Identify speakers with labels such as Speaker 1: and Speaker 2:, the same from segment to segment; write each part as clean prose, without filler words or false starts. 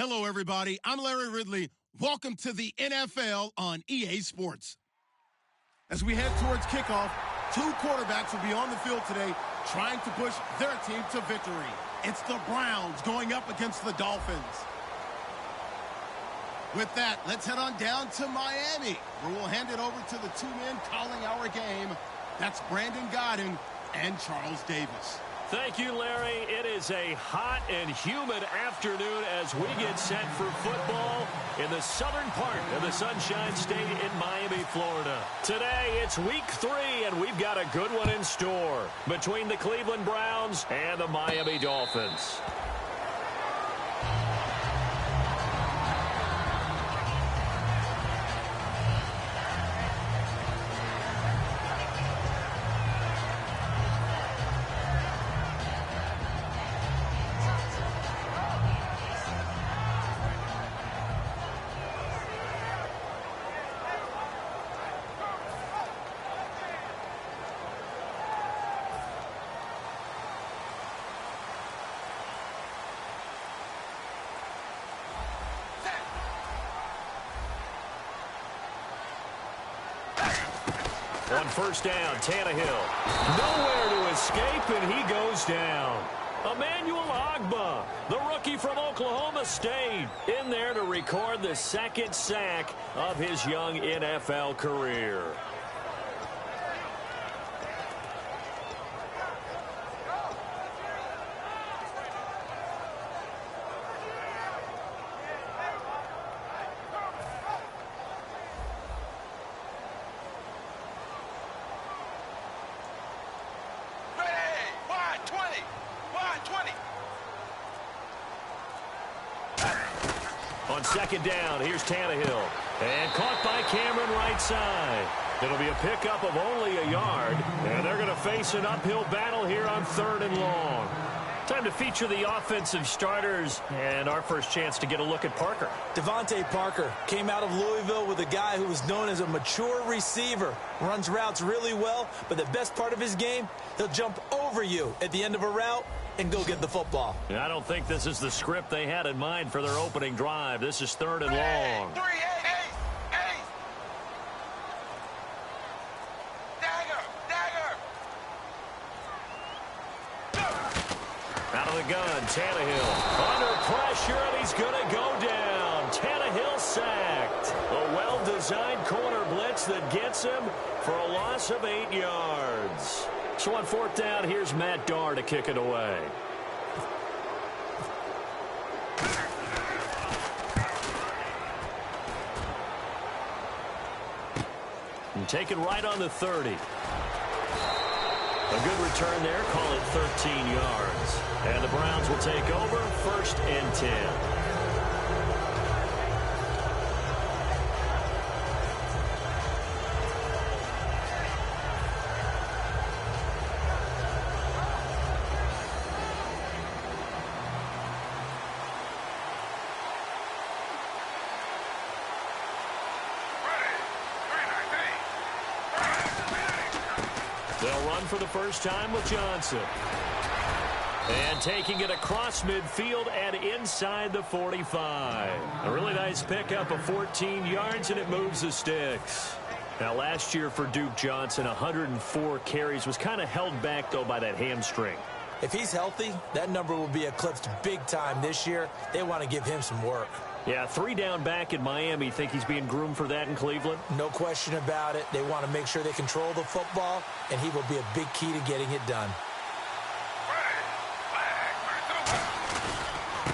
Speaker 1: Hello, everybody. I'm Larry Ridley. Welcome to the NFL on EA Sports. As we head towards kickoff, two quarterbacks will be on the field today trying to push their team to victory. It's the Browns going up against the Dolphins. With that, let's head on down to Miami, where we'll hand it over to the two men calling our game. That's Brandon Godden and Charles Davis.
Speaker 2: Thank you, Larry. It is a hot and humid afternoon as we get set for football in the southern part of the Sunshine State in Miami, Florida. Today, it's week 3, and we've got a good one in store between the Cleveland Browns and the Miami Dolphins. On first down, Tannehill. Nowhere to escape, and he goes down. Emmanuel Ogbah, the rookie from Oklahoma State, in there to record the second sack of his young NFL career. On second down, here's Tannehill. And caught by Cameron right side. It'll be a pickup of only a yard. And they're going to face an uphill battle here on 3rd and long. Time to feature the offensive starters and our first chance to get a look at Parker.
Speaker 3: Devontae Parker came out of Louisville with a guy who was known as a mature receiver. Runs routes really well, but the best part of his game, he'll jump over you at the end of a route and go get the football.
Speaker 2: I don't think this is the script they had in mind for their opening drive. This is 3rd and long. Out of the gun, Tannehill under pressure, and he's going to go down. Tannehill sacked. A well-designed corner blitz that gets him for a loss of 8 yards. So on 4th down, here's Matt Darr to kick it away. And take it right on the 30. A good return there, call it 13 yards. And the Browns will take over, 1st and 10. They'll run for the first time with Johnson. And taking it across midfield and inside the 45. A really nice pickup of 14 yards, and it moves the sticks. Now, last year for Duke Johnson, 104 carries, was kind of held back, though, by that hamstring.
Speaker 3: If he's healthy, that number will be eclipsed big time this year. They want to give him some work.
Speaker 2: Yeah, 3 down back in Miami. Think he's being groomed for that in Cleveland?
Speaker 3: No question about it. They want to make sure they control the football, and he will be a big key to getting it done.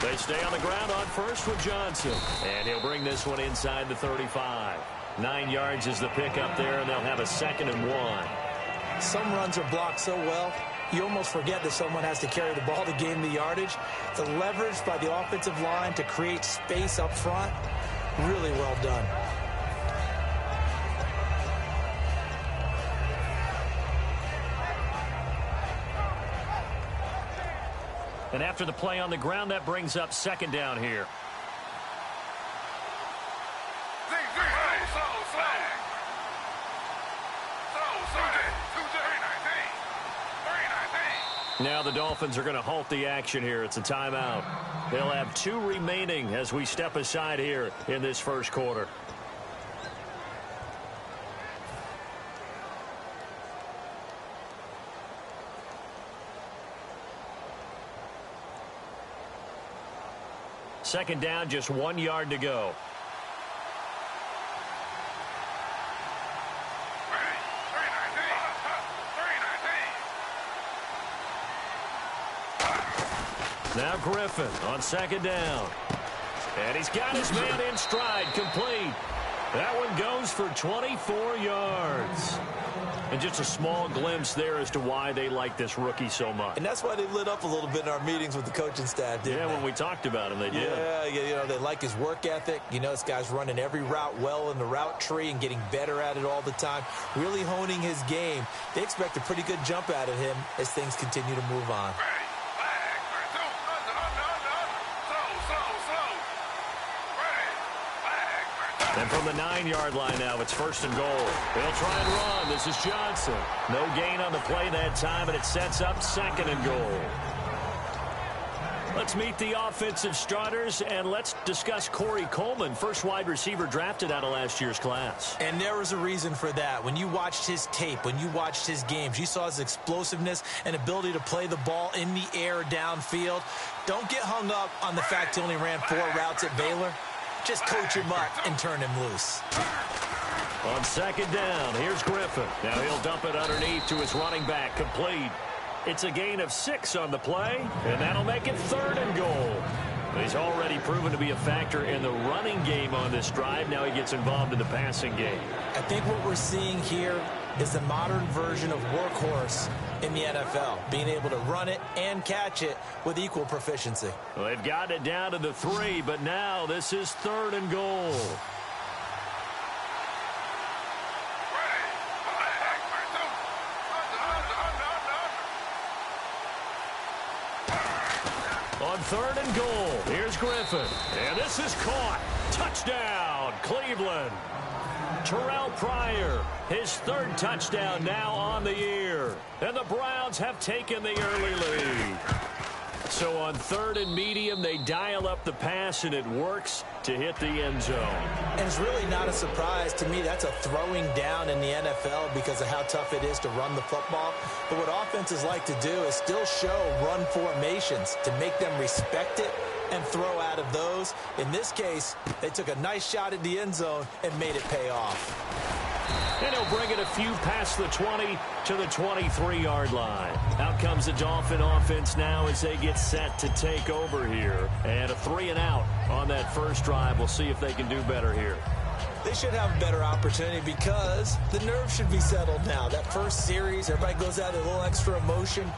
Speaker 2: They stay on the ground on first with Johnson. And he'll bring this one inside the 35. 9 yards is the pickup there, and they'll have a 2nd and 1.
Speaker 3: Some runs are blocked so well, you almost forget that someone has to carry the ball to gain the yardage. The leverage by the offensive line to create space up front, really well done.
Speaker 2: And after the play on the ground, that brings up 2nd down here. Now the Dolphins are going to halt the action here. It's a timeout. They'll have 2 remaining as we step aside here in this first quarter. Second down, just 1 yard to go. Now Griffin on second down. And he's got his man in stride, complete. That one goes for 24 yards. And just a small glimpse there as to why they like this rookie so much.
Speaker 3: And that's why they lit up a little bit in our meetings with the coaching staff, didn't they?
Speaker 2: When we talked about him, they did.
Speaker 3: Yeah, they like his work ethic. This guy's running every route well in the route tree and getting better at it all the time, really honing his game. They expect a pretty good jump out of him as things continue to move on.
Speaker 2: And from the 9-yard line now, it's first and goal. They'll try and run. This is Johnson. No gain on the play that time, and it sets up second and goal. Let's meet the offensive starters, and let's discuss Corey Coleman, first wide receiver drafted out of last year's class.
Speaker 3: And there was a reason for that. When you watched his tape, when you watched his games, you saw his explosiveness and ability to play the ball in the air downfield. Don't get hung up on the fact he only ran 4 routes at Baylor. Just coach him up and turn him loose.
Speaker 2: On second down, here's Griffin. Now he'll dump it underneath to his running back, complete. It's a gain of 6 on the play, and that'll make it third and goal. He's already proven to be a factor in the running game on this drive. Now he gets involved in the passing game.
Speaker 3: I think what we're seeing here is the modern version of workhorse in the NFL, being able to run it and catch it with equal proficiency.
Speaker 2: Well, they've got it down to the 3, but now this is third and goal. On third and goal, here's Griffin. And this is caught. Touchdown, Cleveland. Terrell Pryor, his 3rd touchdown now on the year. And the Browns have taken the early lead. So on third and medium, they dial up the pass, and it works to hit the end zone.
Speaker 3: And it's really not a surprise to me. That's a throwing down in the NFL because of how tough it is to run the football. But what offenses like to do is still show run formations to make them respect it and throw out of those. In this case, they took a nice shot at the end zone and made it pay off.
Speaker 2: And he'll bring it a few past the 20 to the 23-yard line. Out comes the Dolphin offense now as they get set to take over here. And a 3-and-out on that first drive. We'll see if they can do better here.
Speaker 3: They should have a better opportunity because the nerves should be settled now. That first series, everybody goes out with a little extra emotion.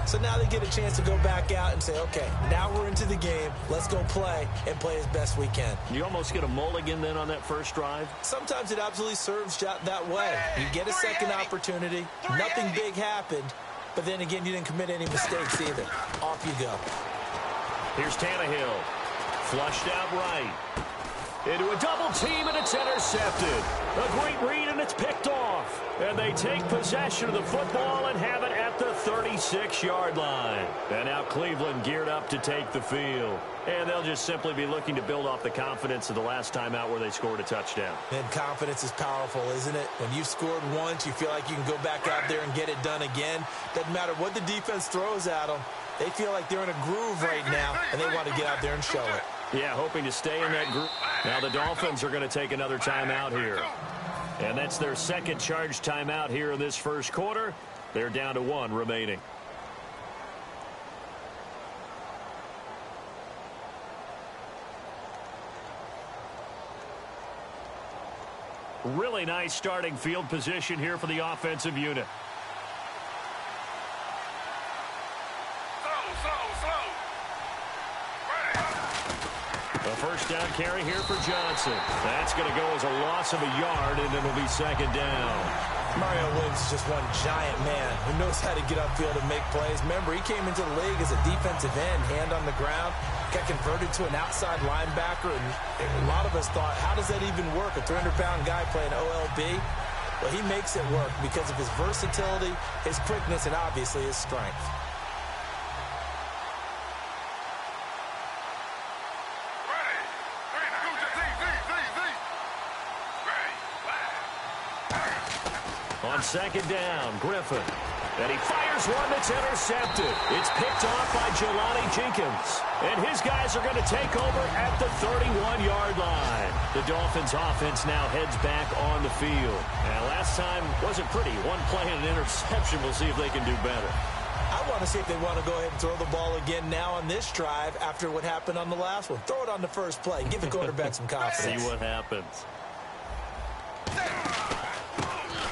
Speaker 3: So now they get a chance to go back out and say, okay, now we're into the game. Let's go play and play as best we can.
Speaker 2: You almost get a mulligan then on that first drive?
Speaker 3: Sometimes it absolutely serves that way. You get a second opportunity. Nothing big happened. But then again, you didn't commit any mistakes either. Off you go.
Speaker 2: Here's Tannehill. Flushed out right. Into a double team, and it's intercepted. A great read, and it's picked off. And they take possession of the football and have it at the 36-yard line. And now Cleveland geared up to take the field. And they'll just simply be looking to build off the confidence of the last time out where they scored a touchdown.
Speaker 3: And confidence is powerful, isn't it? When you've scored once, you feel like you can go back out there and get it done again. Doesn't matter what the defense throws at them. They feel like they're in a groove right now, and they want to get out there and show it.
Speaker 2: Yeah, hoping to stay in that group. Now the Dolphins are going to take another timeout here. And that's their second charge timeout here in this first quarter. They're down to 1 remaining. Really nice starting field position here for the offensive unit. A first down carry here for Johnson. That's going to go as a loss of a yard, and it'll be second down.
Speaker 3: Mario Williams is just one giant man who knows how to get upfield and make plays. Remember, he came into the league as a defensive end, hand on the ground, got converted to an outside linebacker, and a lot of us thought, how does that even work? A 300-pound guy playing OLB? Well, he makes it work because of his versatility, his quickness, and obviously his strength.
Speaker 2: On second down, Griffin. And he fires one that's intercepted. It's picked off by Jelani Jenkins. And his guys are going to take over at the 31-yard line. The Dolphins offense now heads back on the field. And last time wasn't pretty. One play and an interception. We'll see if they can do better.
Speaker 3: I want to see if they want to go ahead and throw the ball again now on this drive after what happened on the last one. Throw it on the first play. Give the quarterback some confidence.
Speaker 2: See what happens.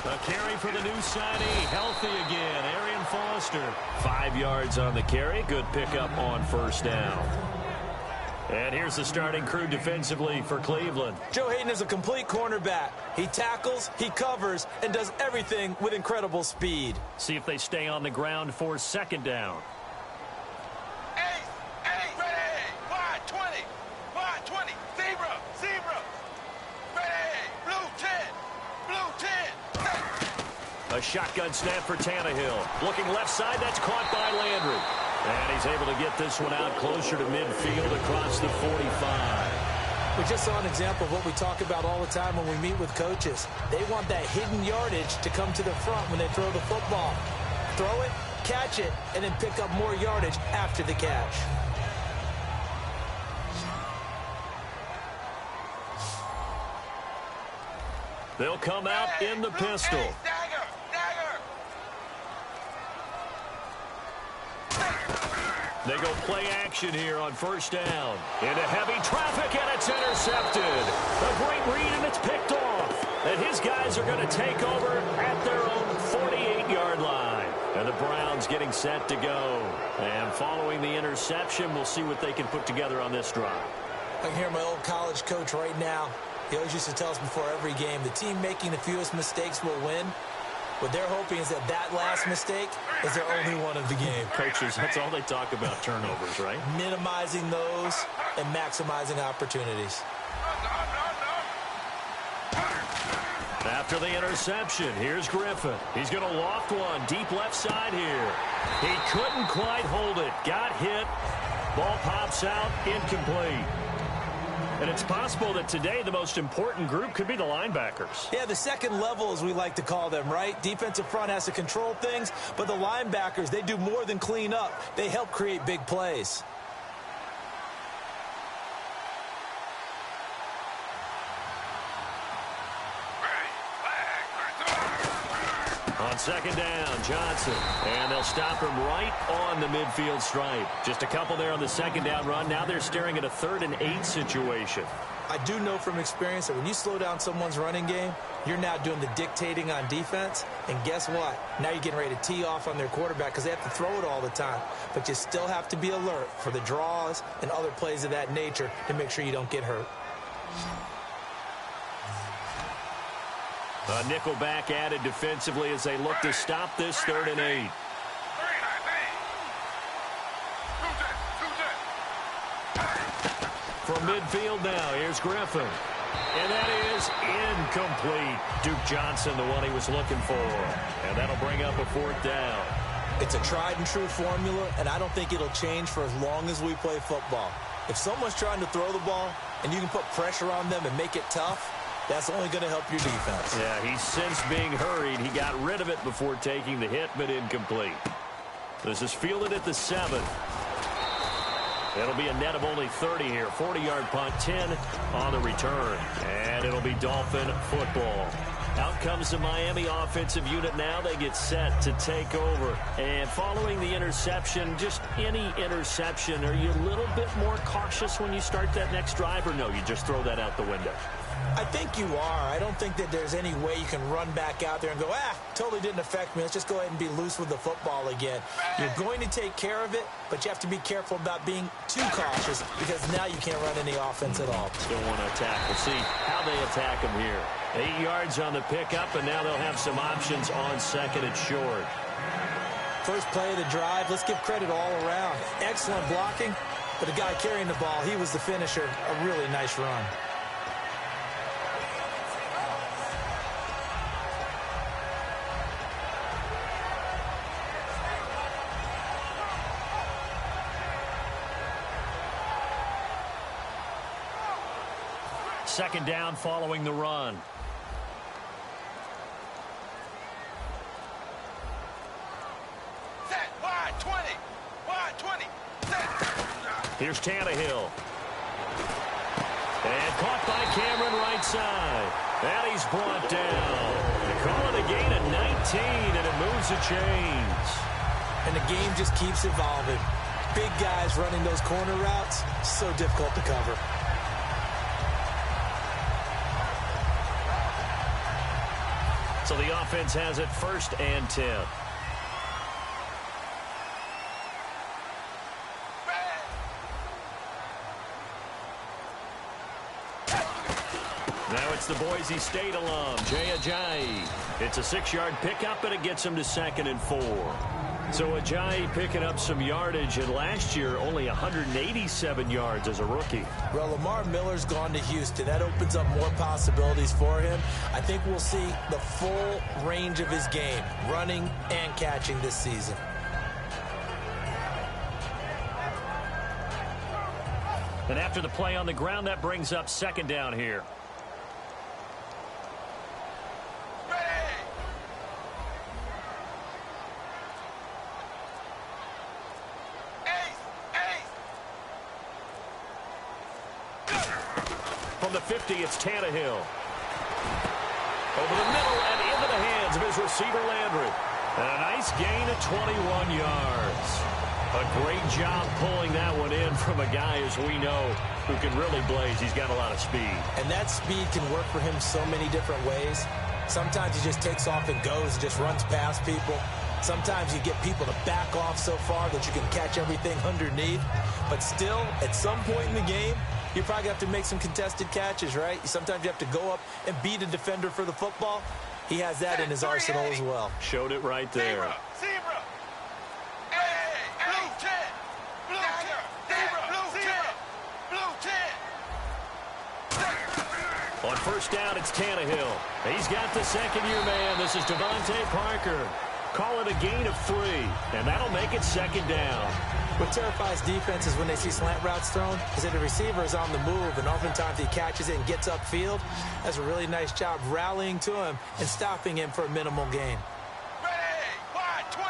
Speaker 2: A carry for the new signee. Healthy again. Arian Foster. 5 yards on the carry. Good pickup on first down. And here's the starting crew defensively for Cleveland.
Speaker 3: Joe Hayden is a complete cornerback. He tackles, he covers, and does everything with incredible speed.
Speaker 2: See if they stay on the ground for second down.
Speaker 4: Ready, wide 20, wide 20, zebra, ready, blue 10,
Speaker 2: A shotgun snap for Tannehill. Looking left side, that's caught by Landry. And he's able to get this one out closer to midfield across the 45.
Speaker 3: We just saw an example of what we talk about all the time when we meet with coaches. They want that hidden yardage to come to the front when they throw the football. Throw it, catch it, and then pick up more yardage after the catch.
Speaker 2: They'll come out in the pistol.
Speaker 4: dagger.
Speaker 2: They go play action here on first down. Into heavy traffic, and it's intercepted. A great read, and it's picked off. And his guys are going to take over at their own 48-yard line. And the Browns getting set to go. And following the interception, we'll see what they can put together on this drive.
Speaker 3: I can hear my old college coach right now. He always used to tell us before every game, the team making the fewest mistakes will win. What they're hoping is that last mistake is their only one of the game.
Speaker 2: Coaches, that's all they talk about, turnovers, right?
Speaker 3: Minimizing those and maximizing opportunities.
Speaker 2: After the interception, here's Griffin. He's going to loft one deep left side here. He couldn't quite hold it. Got hit. Ball pops out, incomplete. And it's possible that today the most important group could be the linebackers.
Speaker 3: Yeah, the second level, as we like to call them, right? Defensive front has to control things, but the linebackers, they do more than clean up. They help create big plays.
Speaker 2: On second down, Johnson. And they'll stop him right on the midfield stripe. Just a couple there on the second down run. Now they're staring at a 3rd and 8 situation.
Speaker 3: I do know from experience that when you slow down someone's running game, you're now doing the dictating on defense. And guess what? Now you're getting ready to tee off on their quarterback because they have to throw it all the time. But you still have to be alert for the draws and other plays of that nature to make sure you don't get hurt.
Speaker 2: A nickel back added defensively as they look to stop this 3rd and 8. From midfield now, here's Griffin. And that is incomplete. Duke Johnson, the one he was looking for. And that'll bring up a 4th down.
Speaker 3: It's a tried and true formula, and I don't think it'll change for as long as we play football. If someone's trying to throw the ball and you can put pressure on them and make it tough, that's only going to help your defense.
Speaker 2: Yeah, he's since being hurried. He got rid of it before taking the hit, but incomplete. This is fielded at the 7. It'll be a net of only 30 here. 40-yard punt, 10 on the return. And it'll be Dolphin football. Out comes the Miami offensive unit now. They get set to take over. And following the interception, just any interception, are you a little bit more cautious when you start that next drive, or no, you just throw that out the window?
Speaker 3: I think you are. I don't think that there's any way you can run back out there and go, totally didn't affect me. Let's just go ahead and be loose with the football again. You're going to take care of it, but you have to be careful about being too cautious because now you can't run any offense at all.
Speaker 2: Still want to attack. We'll see how they attack him here. 8 yards on the pickup, and now they'll have some options on second and short.
Speaker 3: First play of the drive, let's give credit all around. Excellent blocking, but the guy carrying the ball, he was the finisher. A really nice run.
Speaker 2: Second down following the run. Here's Tannehill. And caught by Cameron right side. And he's brought down. They call it a gain of 19, and it moves the chains.
Speaker 3: And the game just keeps evolving. Big guys running those corner routes, so difficult to cover.
Speaker 2: So the offense has it 1st and 10. Now it's the Boise State alum, Jay Ajayi. It's a 6-yard pickup, and it gets him to 2nd and 4. So Ajayi picking up some yardage, and last year only 187 yards as a rookie.
Speaker 3: Well, Lamar Miller's gone to Houston. That opens up more possibilities for him. I think we'll see the full range of his game, running and catching this season.
Speaker 2: And after the play on the ground, that brings up 2nd down here. From the 50, it's Tannehill. Over the middle and into the hands of his receiver, Landry. And a nice gain of 21 yards. A great job pulling that one in from a guy, as we know, who can really blaze. He's got a lot of speed.
Speaker 3: And that speed can work for him so many different ways. Sometimes he just takes off and goes and just runs past people. Sometimes you get people to back off so far that you can catch everything underneath. But still, at some point in the game, you probably have to make some contested catches, right? Sometimes you have to go up and beat a defender for the football. He has that in his arsenal as well.
Speaker 2: Showed it right there.
Speaker 4: Zebra. Hey, blue 10. Blue 10. Zebra. Blue 10.
Speaker 2: On 1st down, it's Tannehill. He's got the 2nd-year man. This is Devontae Parker. Call it a gain of 3, and that'll make it 2nd down.
Speaker 3: What terrifies defenses when they see slant routes thrown is that the receiver is on the move, and oftentimes he catches it and gets upfield. That's a really nice job rallying to him and stopping him for a minimal gain.
Speaker 4: Ready. Wide 20.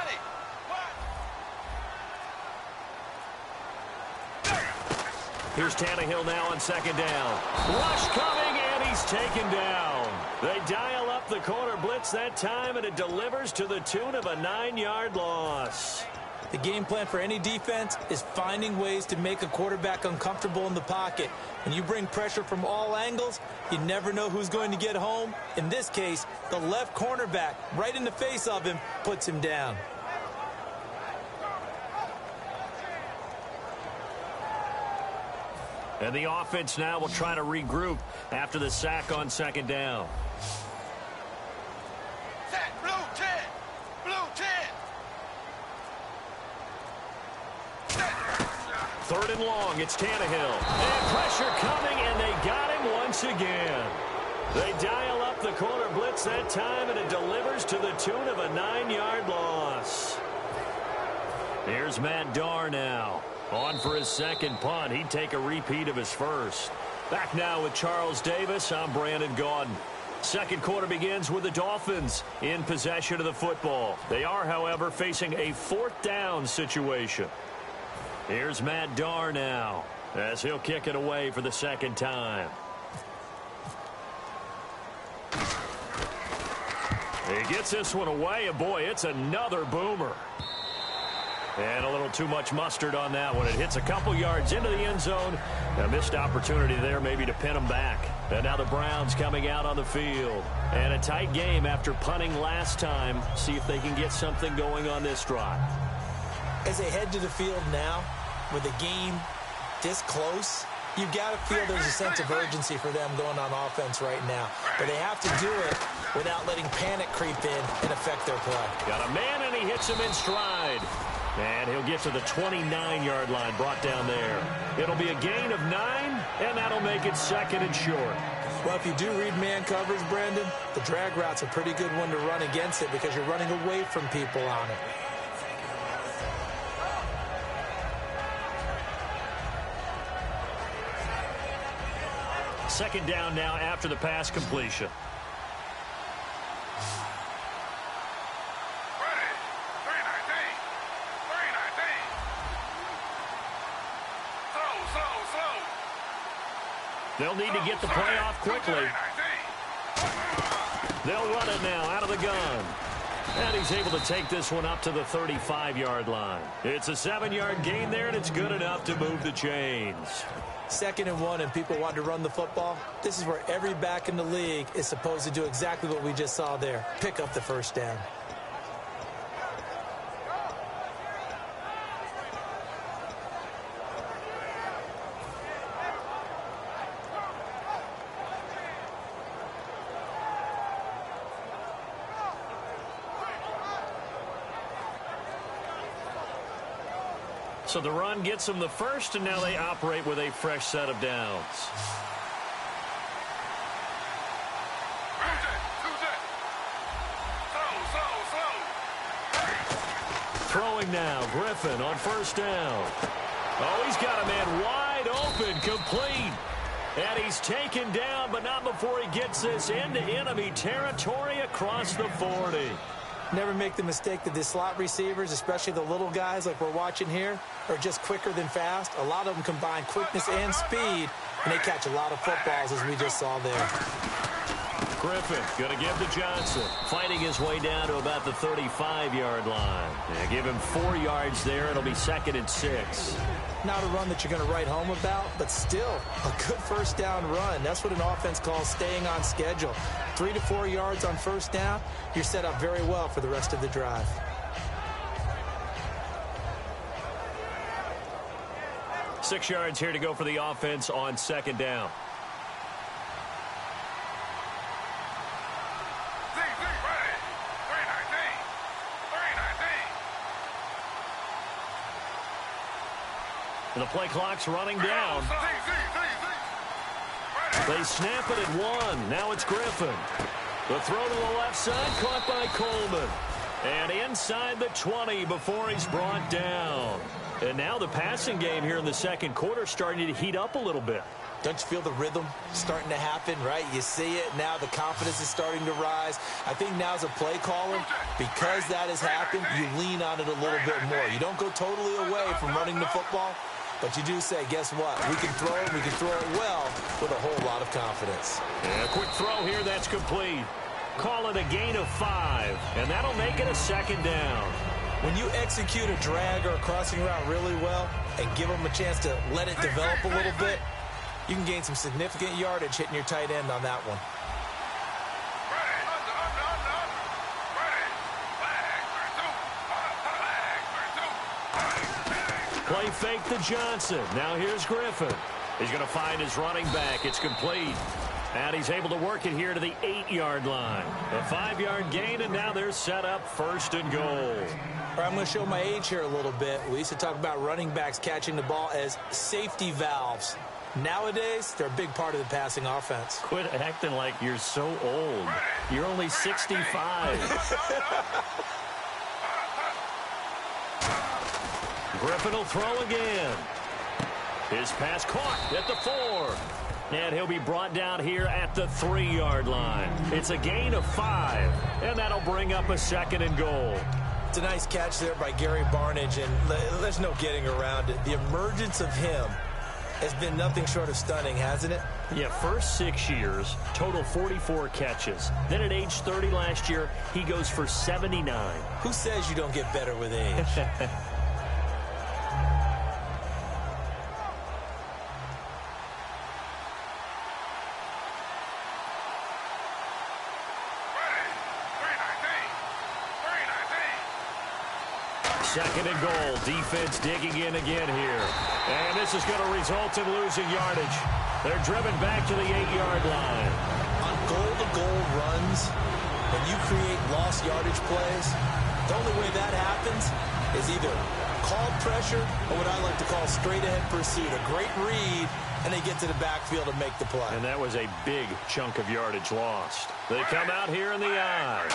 Speaker 2: Here's Tannehill now on 2nd down. Rush coming, and he's taken down. They dial up the corner blitz that time, and it delivers to the tune of a 9-yard loss.
Speaker 3: The game plan for any defense is finding ways to make a quarterback uncomfortable in the pocket. When you bring pressure from all angles, you never know who's going to get home. In this case, the left cornerback, right in the face of him, puts him down.
Speaker 2: And the offense now will try to regroup after the sack on 2nd down.
Speaker 4: Set. Blue 10. Blue 10.
Speaker 2: 3rd and long, it's Tannehill. And pressure coming, and they got him once again. They dial up the corner blitz that time, and it delivers to the tune of a 9-yard loss. Here's Matt Darr now. On for his 2nd punt. He'd take a repeat of his 1st. Back now with Charles Davis. I'm Brandon Gaudin. 2nd quarter begins with the Dolphins in possession of the football. They are, however, facing a 4th down situation. Here's Matt Darr now as he'll kick it away for the 2nd time. He gets this one away, and boy, it's another boomer. And a little too much mustard on that one. It hits a couple yards into the end zone. A missed opportunity there maybe to pin them back. And now the Browns coming out on the field. And a tight game after punting last time. See if they can get something going on this drive.
Speaker 3: As they head to the field now, with the game this close, you've got to feel there's a sense of urgency for them going on offense right now. But they have to do it without letting panic creep in and affect their play.
Speaker 2: Got a man, and he hits him in stride. And he'll get to the 29-yard line, brought down there. It'll be a gain of 9, and that'll make it 2nd and short.
Speaker 3: Well, if you do read man coverage, Brandon, the drag route's a pretty good one to run against it because you're running away from people on it.
Speaker 2: Second down now after the pass completion.
Speaker 4: Third
Speaker 2: They'll need to get the play off quickly. They'll run it now out of the gun. And he's able to take this one up to the 35-yard line. It's a 7-yard gain there, and it's good enough to move the chains.
Speaker 3: 2nd and 1, and people want to run the football. This is where every back in the league is supposed to do exactly what we just saw there. Pick up the first down.
Speaker 2: So the run gets them the first, and now they operate with a fresh set of downs. Throwing now, Griffin on first down. Oh, he's got a man wide open, complete. And he's taken down, but not before he gets this into enemy territory across the 40.
Speaker 3: Never make the mistake that the slot receivers, especially the little guys like we're watching here, are just quicker than fast. A lot of them combine quickness and speed, and they catch a lot of footballs, as we just saw there.
Speaker 2: Griffin going to give to Johnson, fighting his way down to about the 35-yard line. Yeah, give him 4 yards there. It'll be 2nd and 6.
Speaker 3: Not a run that you're going to write home about, but still a good first down run. That's what an offense calls staying on schedule. 3 to 4 yards on first down, you're set up very well for the rest of the drive.
Speaker 2: Six yards here to go for the offense on 2nd down. The play clock's running down. They snap it at 1. Now it's Griffin. The throw to the left side, caught by Coleman. And inside the 20 before he's brought down. And now the passing game here in the 2nd quarter starting to heat up a little bit.
Speaker 3: Don't you feel the rhythm starting to happen, right? You see it now. The confidence is starting to rise. I think now as a play caller, because that has happened, you lean on it a little bit more. You don't go totally away from running the football, but you do say, guess what? We can throw it. We can throw it well with a whole lot of confidence.
Speaker 2: And a quick throw here. That's complete. Call it a gain of 5, and that'll make it a 2nd down.
Speaker 3: When you execute a drag or a crossing route really well and give them a chance to let it develop a little bit, you can gain some significant yardage hitting your tight end on that one.
Speaker 2: Play fake to Johnson. Now here's Griffin. He's going to find his running back. It's complete. And he's able to work it here to the 8-yard line. A 5-yard gain, and now they're set up 1st and goal.
Speaker 3: All right, I'm going to show my age here a little bit. We used to talk about running backs catching the ball as safety valves. Nowadays, they're a big part of the passing offense.
Speaker 2: Quit acting like you're so old. You're only 65. Griffin will throw again. His pass caught at the 4. And he'll be brought down here at the 3-yard line. It's a gain of 5, and that'll bring up a 2nd and goal.
Speaker 3: It's a nice catch there by Gary Barnage, and there's no getting around it. The emergence of him has been nothing short of stunning, hasn't it?
Speaker 2: Yeah, first 6 years, total 44 catches. Then at age 30 last year, he goes for 79.
Speaker 3: Who says you don't get better with age?
Speaker 2: Second and goal. Defense digging in again here. And this is going to result in losing yardage. They're driven back to the 8-yard line.
Speaker 3: On goal-to-goal runs, when you create lost yardage plays, the only way that happens is either called pressure or what I like to call straight-ahead pursuit. A great read, and they get to the backfield and make the play.
Speaker 2: And that was a big chunk of yardage lost. They come out here in the eye.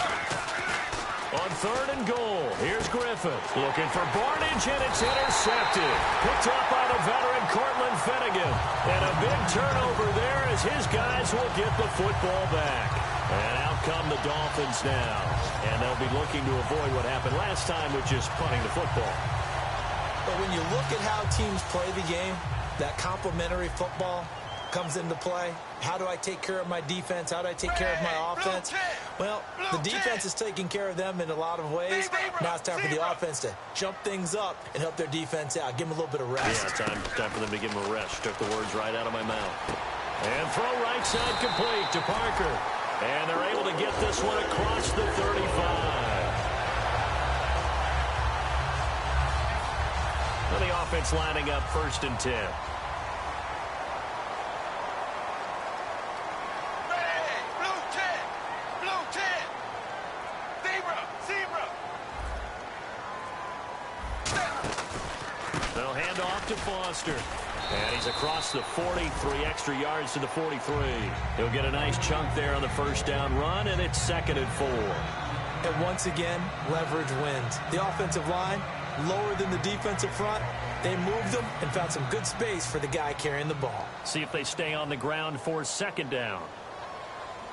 Speaker 2: On 3rd and goal, here's Griffin. Looking for Barnage, and it's intercepted. Picked up by the veteran Cortland Finnegan. And a big turnover there as his guys will get the football back. And out come the Dolphins now. And they'll be looking to avoid what happened last time with just punting the football.
Speaker 3: But when you look at how teams play the game, that complementary football comes into play. How do I take care of my defense? How do I take care of my offense? Well, the defense is taking care of them in a lot of ways. Now it's time for the offense to jump things up and help their defense out. Give them a little bit of rest.
Speaker 2: Yeah, time for them to give them a rest. Took the words right out of my mouth. And throw right side complete to Parker. And they're able to get this one across the 35. Well, the offense lining up 1st and 10. They'll hand off to Foster. And he's across the 40, 3 extra yards to the 43. He'll get a nice chunk there on the first down run, and it's 2nd and 4.
Speaker 3: And once again, leverage wins. The offensive line, lower than the defensive front. They moved them and found some good space for the guy carrying the ball.
Speaker 2: See if they stay on the ground for 2nd down.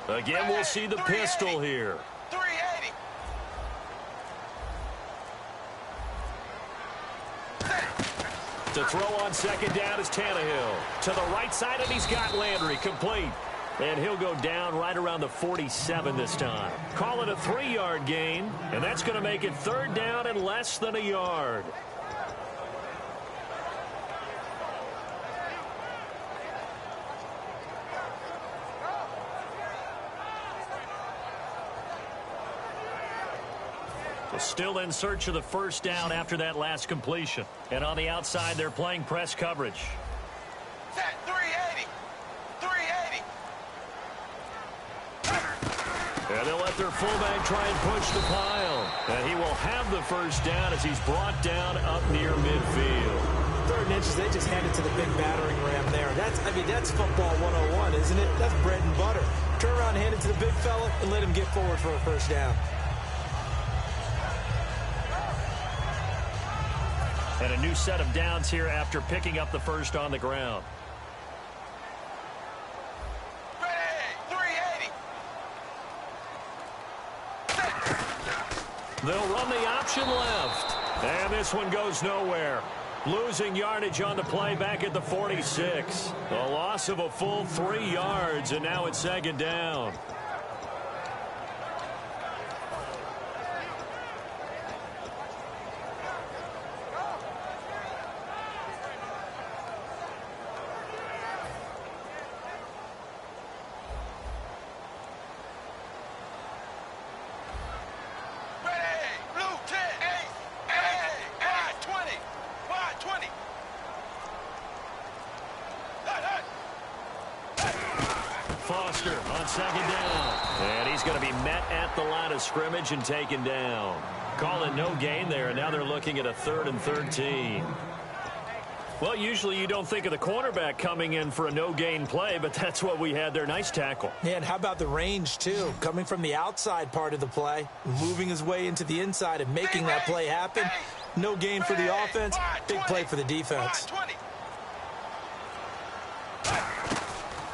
Speaker 2: Again, we'll see the pistol here.
Speaker 4: 380.
Speaker 2: To throw on 2nd down is Tannehill. To the right side, and he's got Landry complete. And he'll go down right around the 47 this time. Call it a 3-yard gain, and that's going to make it 3rd down and less than a yard. Still in search of the first down after that last completion. And on the outside, they're playing press coverage.
Speaker 4: Set 380. 380.
Speaker 2: And they'll let their fullback try and push the pile. And he will have the first down as he's brought down up near midfield.
Speaker 3: 3rd and inches, they just hand it to the big battering ram there. That's football 101, isn't it? That's bread and butter. Turn around, hand it to the big fella, and let him get forward for a first down.
Speaker 2: And a new set of downs here after picking up the first on the ground.
Speaker 4: Ready, 380.
Speaker 2: They'll run the option left. And this one goes nowhere. Losing yardage on the play back at the 46. A loss of a full 3 yards, and now it's 2nd down. Foster on 2nd down. And he's going to be met at the line of scrimmage and taken down. Calling no gain there, and now they're looking at a 3rd and 13. Well, usually you don't think of the cornerback coming in for a no-gain play, but that's what we had there. Nice tackle.
Speaker 3: Yeah, and how about the range, too? Coming from the outside part of the play, moving his way into the inside and making that play happen. No gain for the offense, big play for the defense.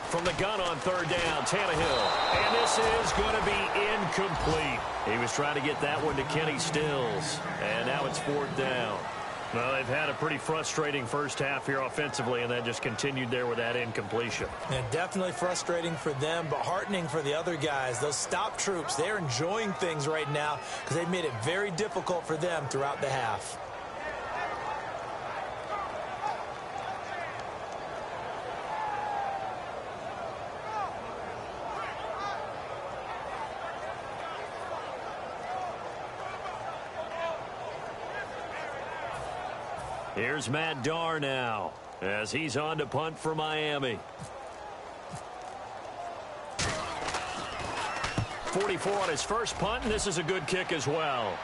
Speaker 2: From the gun on 3rd down, Tannehill. And this is going to be incomplete. He was trying to get that one to Kenny Stills. And now it's 4th down. Well, they've had a pretty frustrating first half here offensively, and that just continued there with that incompletion.
Speaker 3: And definitely frustrating for them, but heartening for the other guys. Those stop troops, they're enjoying things right now because they've made it very difficult for them throughout the half.
Speaker 2: Here's Matt Darr now as he's on to punt for Miami. 44 on his first punt, and this is a good kick as well.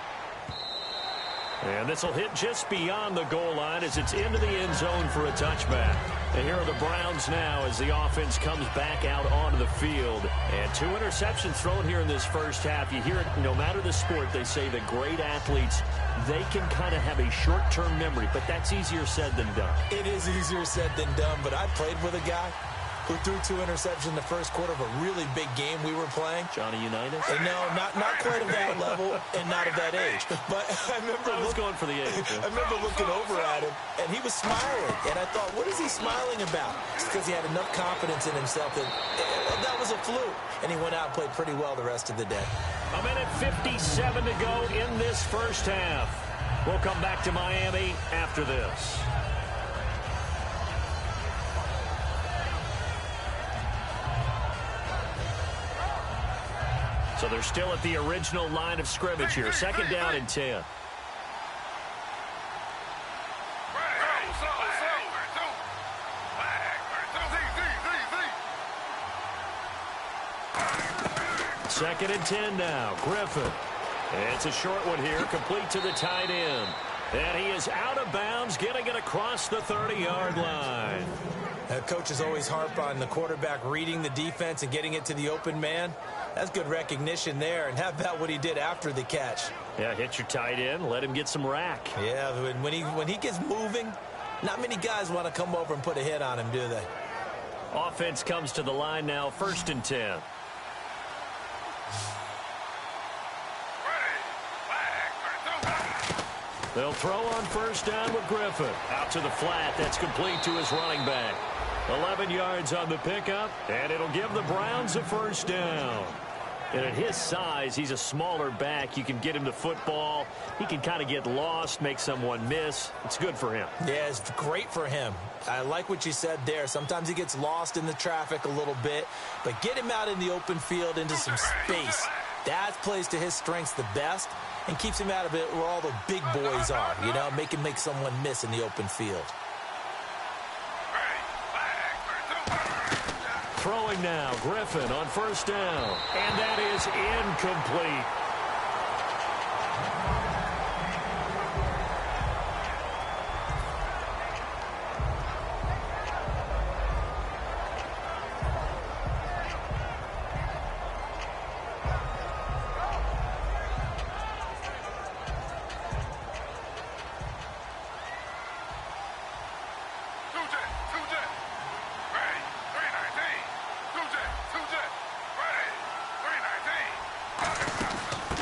Speaker 2: And this will hit just beyond the goal line as it's into the end zone for a touchback. And here are the Browns now as the offense comes back out onto the field. And 2 interceptions thrown here in this first half. You hear it no matter the sport, they say the great athletes, they can kind of have a short-term memory, but that's easier said than done.
Speaker 3: It is easier said than done, but I played with a guy who threw 2 interceptions in the first quarter of a really big game we were playing.
Speaker 2: Johnny Unitas?
Speaker 3: No, not quite of that level and not of that age. But I remember
Speaker 2: I was going for the age.
Speaker 3: I remember looking over at him, and he was smiling. And I thought, what is he smiling about? It's because he had enough confidence in himself that that was a fluke. And he went out and played pretty well the rest of the day.
Speaker 2: A minute 57 to go in this first half. We'll come back to Miami after this. So they're still at the original line of scrimmage here. Second down and 10. Second and 10 now. Griffin. It's a short one here, complete to the tight end. And he is out of bounds, getting it across the 30-yard line.
Speaker 3: Coaches always harp on the quarterback reading the defense and getting it to the open man. That's good recognition there. And how about what he did after the catch?
Speaker 2: Yeah, hit your tight end, let him get some rack.
Speaker 3: Yeah, when he gets moving, not many guys want to come over and put a hit on him, do they?
Speaker 2: Offense comes to the line now, first and 10. They'll throw on first down with Griffin. Out to the flat. That's complete to his running back. 11 yards on the pickup, and it'll give the Browns a first down. And at his size, he's a smaller back. You can get him the football. He can kind of get lost, make someone miss. It's good for him.
Speaker 3: Yeah, it's great for him. I like what you said there. Sometimes he gets lost in the traffic a little bit, but get him out in the open field into some space. That plays to his strengths the best and keeps him out of it where all the big boys are, you know, make someone miss in the open field.
Speaker 2: Throwing now, Griffin on first down, and that is incomplete.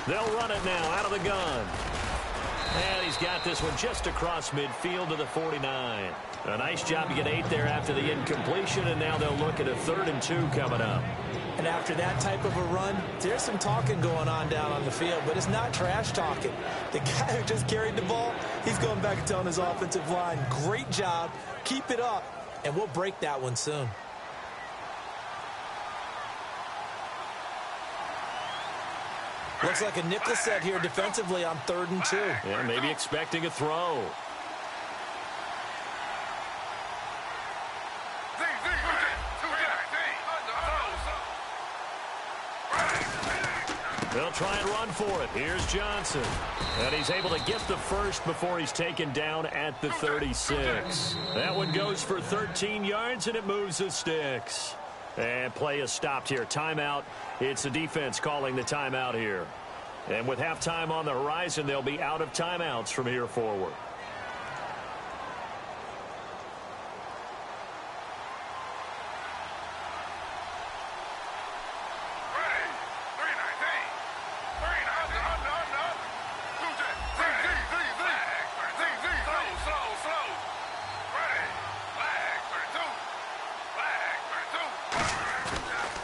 Speaker 2: They'll run it now out of the gun. And he's got this one just across midfield to the 49. A nice job to get 8 there after the incompletion, and now they'll look at a 3rd and 2 coming up.
Speaker 3: And after that type of a run, there's some talking going on down on the field, but it's not trash talking. The guy who just carried the ball, he's going back and telling his offensive line, great job, keep it up, and we'll break that one soon. Looks like a nickel set here defensively on 3rd and 2.
Speaker 2: Yeah, maybe expecting a throw. They'll try and run for it. Here's Johnson. And he's able to get the first before he's taken down at the 36. That one goes for 13 yards, and it moves the sticks. And play is stopped here. Timeout. It's the defense calling the timeout here. And with halftime on the horizon, they'll be out of timeouts from here forward.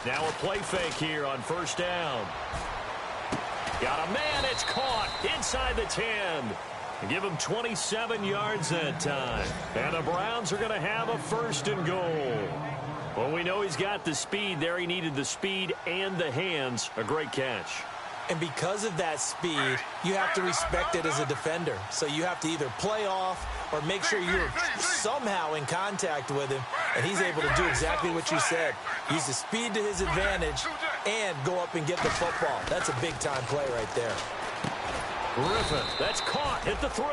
Speaker 2: Now a play fake here on first down. Got a man, it's caught inside the 10. Give him 27 yards that time. And the Browns are going to have a 1st and goal. Well, we know he's got the speed there. He needed the speed and the hands. A great catch.
Speaker 3: And because of that speed, you have to respect it as a defender. So you have to either play off or make sure you're somehow in contact with him. And he's able to do exactly what you said. Use the speed to his advantage and go up and get the football. That's a big-time play right there.
Speaker 2: Griffin, that's caught at the 3.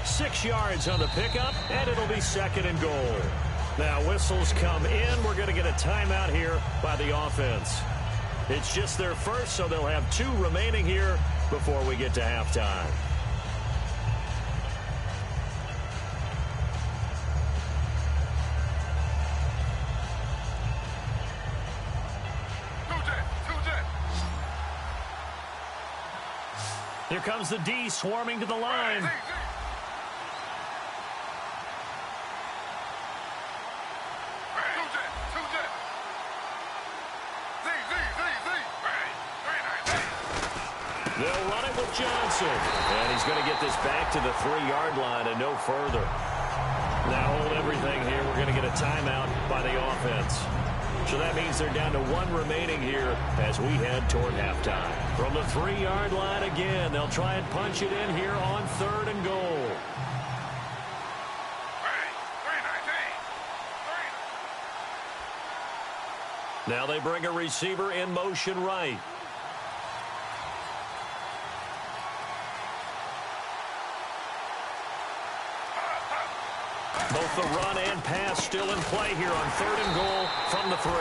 Speaker 2: 6 yards on the pickup, and it'll be 2nd and goal. Now whistles come in. We're going to get a timeout here by the offense. It's just their first, so they'll have 2 remaining here before we get to halftime. Here comes the D swarming to the line. They'll run it with Johnson. And he's going to get this back to the 3-yard line and no further. Now hold everything here. We're going to get a timeout by the offense. So that means they're down to 1 remaining here as we head toward halftime. From the 3-yard line again, they'll try and punch it in here on 3rd and goal. Now they bring a receiver in motion right. Both the run and pass still in play here on 3rd and goal from the 3.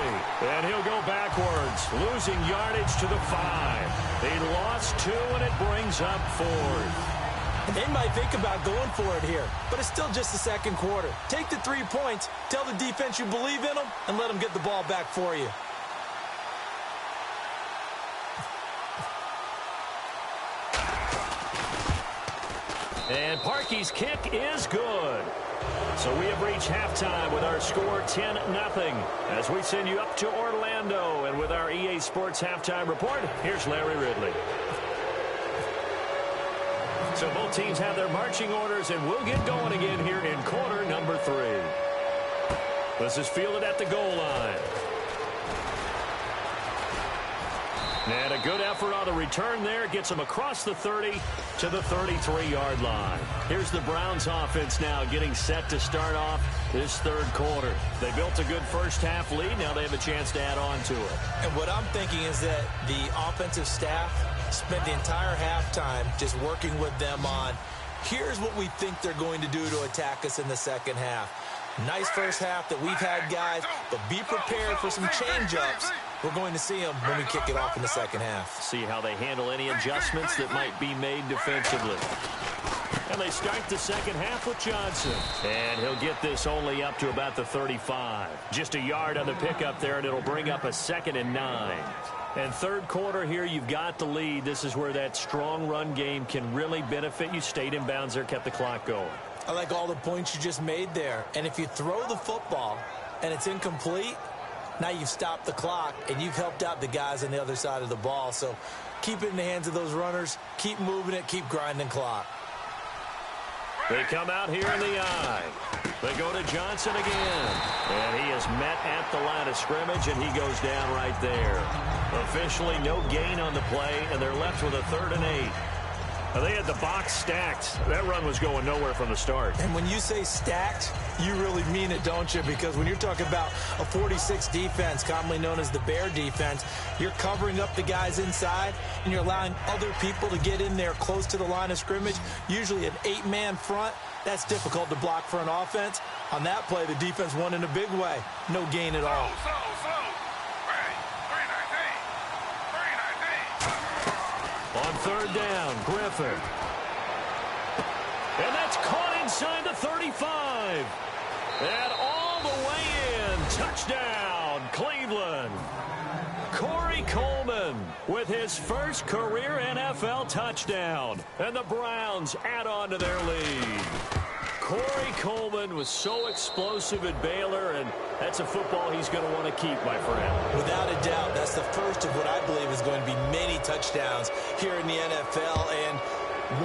Speaker 2: And he'll go backwards, losing yardage to the 5. He lost 2, and it brings up 4th.
Speaker 3: They might think about going for it here, but it's still just the second quarter. Take the 3 points, tell the defense you believe in them, and let them get the ball back for you.
Speaker 2: And Parkey's kick is good. So we have reached halftime with our score 10-0 as we send you up to Orlando. And with our EA Sports halftime report, here's Larry Ridley. So both teams have their marching orders, and we'll get going again here in quarter number 3. This is fielded at the goal line. And a good effort on the return there. Gets them across the 30 to the 33-yard line. Here's the Browns offense now getting set to start off this 3rd quarter. They built a good first-half lead. Now they have a chance to add on to it.
Speaker 3: And what I'm thinking is that the offensive staff spent the entire halftime just working with them on, here's what we think they're going to do to attack us in the second half. Nice first half that we've had, guys, but be prepared for some change-ups. We're going to see them when we kick it off in the second half.
Speaker 2: See how they handle any adjustments that might be made defensively. And they start the second half with Johnson. And he'll get this only up to about the 35. Just a yard on the pickup there, and it'll bring up a 2nd and 9. And 3rd quarter here, you've got the lead. This is where that strong run game can really benefit you. Stayed in bounds there, kept the clock going.
Speaker 3: I like all the points you just made there. And if you throw the football and it's incomplete, now you've stopped the clock and you've helped out the guys on the other side of the ball. So keep it in the hands of those runners. Keep moving it. Keep grinding clock.
Speaker 2: They come out here in the eye. They go to Johnson again. And he is met at the line of scrimmage, and he goes down right there. Officially no gain on the play, and they're left with a 3rd and 8. They had the box stacked. That run was going nowhere from the start.
Speaker 3: And when you say stacked, you really mean it, don't you? Because when you're talking about a 46 defense, commonly known as the Bear defense, you're covering up the guys inside, and you're allowing other people to get in there close to the line of scrimmage, usually an 8-man front. That's difficult to block for an offense. On that play, the defense won in a big way. No gain at all.
Speaker 2: On 3rd down, Griffin. And that's caught inside the 35. And all the way in. Touchdown, Cleveland. Corey Coleman with his first career NFL touchdown. And the Browns add on to their lead. Corey Coleman was so explosive at Baylor, and that's a football he's going to want to keep, my friend.
Speaker 3: Without a doubt, that's the first of what I believe is going to be many touchdowns here in the NFL. And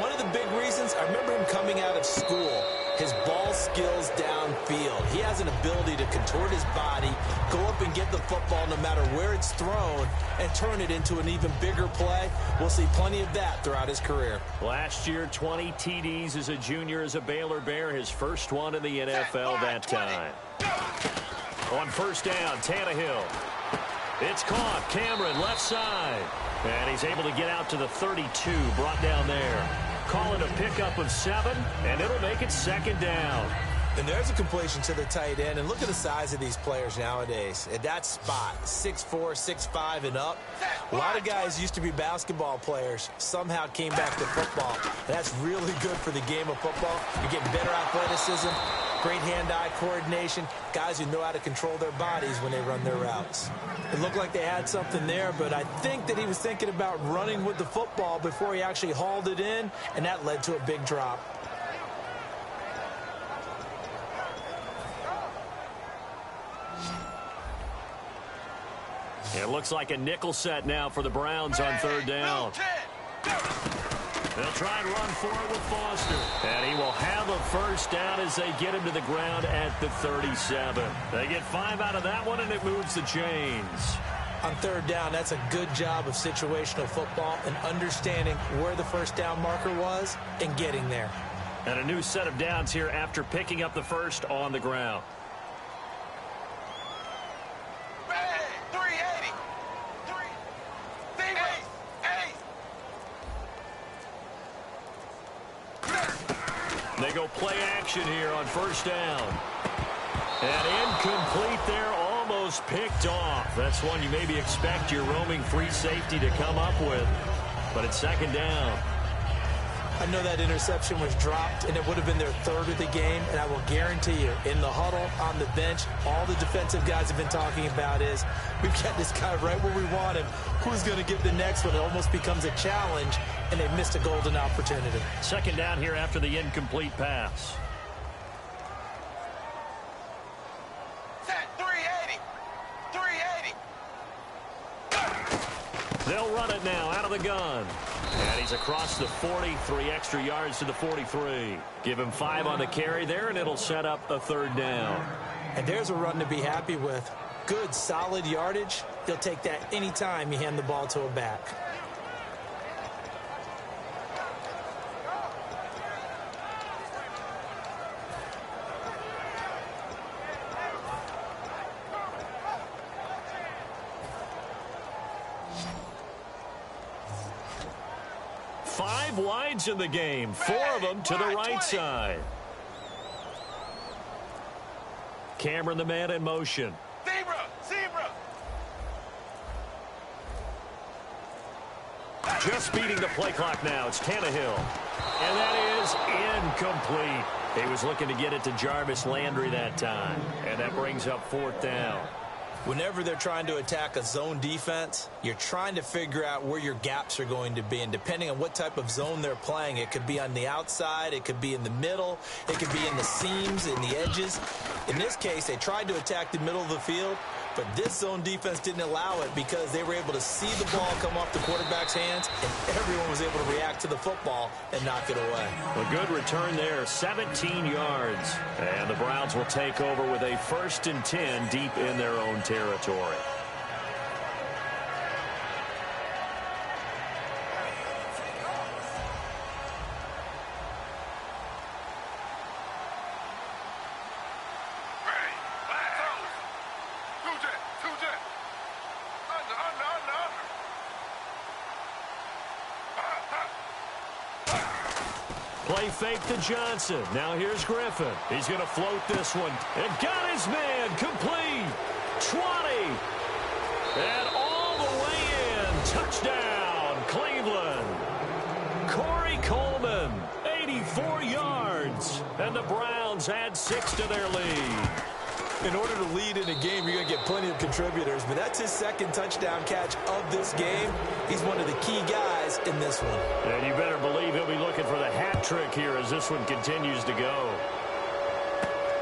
Speaker 3: one of the big reasons, I remember him coming out of school, his ball skills downfield. He has an ability to contort his body, go up and get the football no matter where it's thrown, and turn it into an even bigger play. We'll see plenty of that throughout his career.
Speaker 2: Last year, 20 TDs as a junior as a Baylor Bear, his first one in the NFL that time. On 1st down, Tannehill. It's caught. Cameron, left side. And he's able to get out to the 32, brought down there. Call it a pickup of 7, and it'll make it 2nd down.
Speaker 3: And there's a completion to the tight end. And look at the size of these players nowadays. At that spot, 6'4", 6'5", and up. A lot of guys used to be basketball players, somehow came back to football. And that's really good for the game of football. You're getting better athleticism, great hand-eye coordination, guys who know how to control their bodies when they run their routes. It looked like they had something there, but I think that he was thinking about running with the football before he actually hauled it in, and that led to a big drop.
Speaker 2: It looks like a nickel set now for the Browns on 3rd down. They'll try and run for it with Foster. And he will have a first down as they get him to the ground at the 37. They get 5 out of that one, and it moves the chains.
Speaker 3: On third down, that's a good job of situational football and understanding where the first down marker was and getting there.
Speaker 2: And a new set of downs here after picking up the first on the ground.
Speaker 4: Hey, 380.
Speaker 2: They go play action here on first down. And incomplete there, almost picked off. That's one you maybe expect your roaming free safety to come up with. But it's second down.
Speaker 3: I know that interception was dropped, and it would have been their third of the game, and I will guarantee you, in the huddle, on the bench, all the defensive guys have been talking about is, we've got this guy right where we want him. Who's going to get the next one? It almost becomes a challenge, and they've missed a golden opportunity.
Speaker 2: Second down here after the incomplete pass.
Speaker 4: Set 380. 380.
Speaker 2: They'll run it now out of the gun. And he's across the 40, 3 extra yards to the 43. Give him 5 on the carry there, and it'll set up a third down.
Speaker 3: And there's a run to be happy with. Good, solid yardage. He'll take that anytime you hand the ball to a back.
Speaker 2: Five wides in the game, 4 of them to the right side. Cameron, the man in motion.
Speaker 4: Zebra.
Speaker 2: Just beating the play clock now. It's Tannehill. And that is incomplete. He was looking to get it to Jarvis Landry that time. And that brings up fourth down.
Speaker 3: Whenever they're trying to attack a zone defense, you're trying to figure out where your gaps are going to be. And depending on what type of zone they're playing, it could be on the outside, it could be in the middle, it could be in the seams, in the edges. In this case, they tried to attack the middle of the field, but this zone defense didn't allow it because they were able to see the ball come off the quarterback's hands, and everyone was able to react to the football and knock it away.
Speaker 2: A good return there, 17 yards. And the Browns will take over with a 1st and 10 deep in their own territory. Play fake to Johnson. Now here's Griffin. He's going to float this one. And got his man complete. 20. And all the way in. Touchdown, Cleveland. Corey Coleman, 84 yards. And the Browns add 6 to their lead.
Speaker 3: In order to lead in a game, you're going to get plenty of contributors, but that's his second touchdown catch of this game. He's one of the key guys in this one.
Speaker 2: And you better believe he'll be looking for the hat trick here as this one continues to go.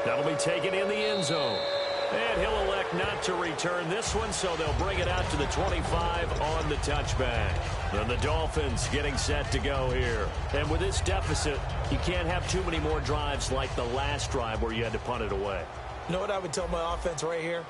Speaker 2: That'll be taken in the end zone. And he'll elect not to return this one, so they'll bring it out to the 25 on the touchback. And the Dolphins getting set to go here. And with this deficit, you can't have too many more drives like the last drive where you had to punt it away.
Speaker 3: You know what I would tell my offense right here?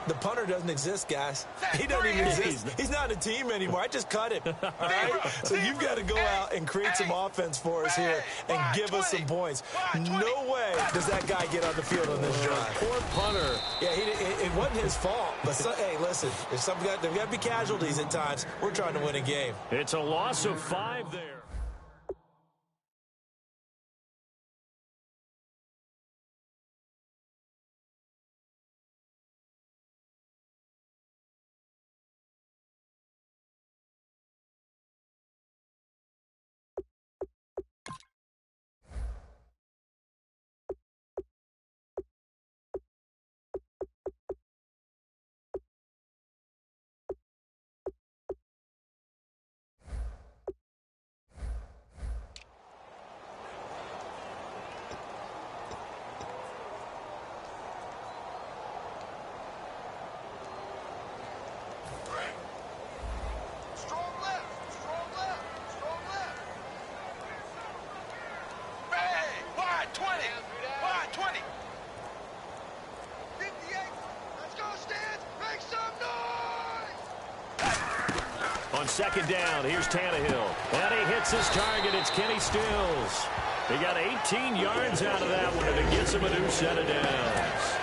Speaker 3: The punter doesn't exist, guys. He doesn't even exist. He's not a team anymore. I just cut him. All right? So you've got to go out and create some offense for us here and give us some points. No way does that guy get on the field on this drive.
Speaker 2: Poor punter.
Speaker 3: Yeah, it wasn't his fault. But, hey, listen, there's got to be casualties at times. We're trying to win a game.
Speaker 2: It's a loss of 5 there. on second down. Here's Tannehill. And he hits his target. It's Kenny Stills. He got 18 yards out of that one, and it gets him a new set of downs.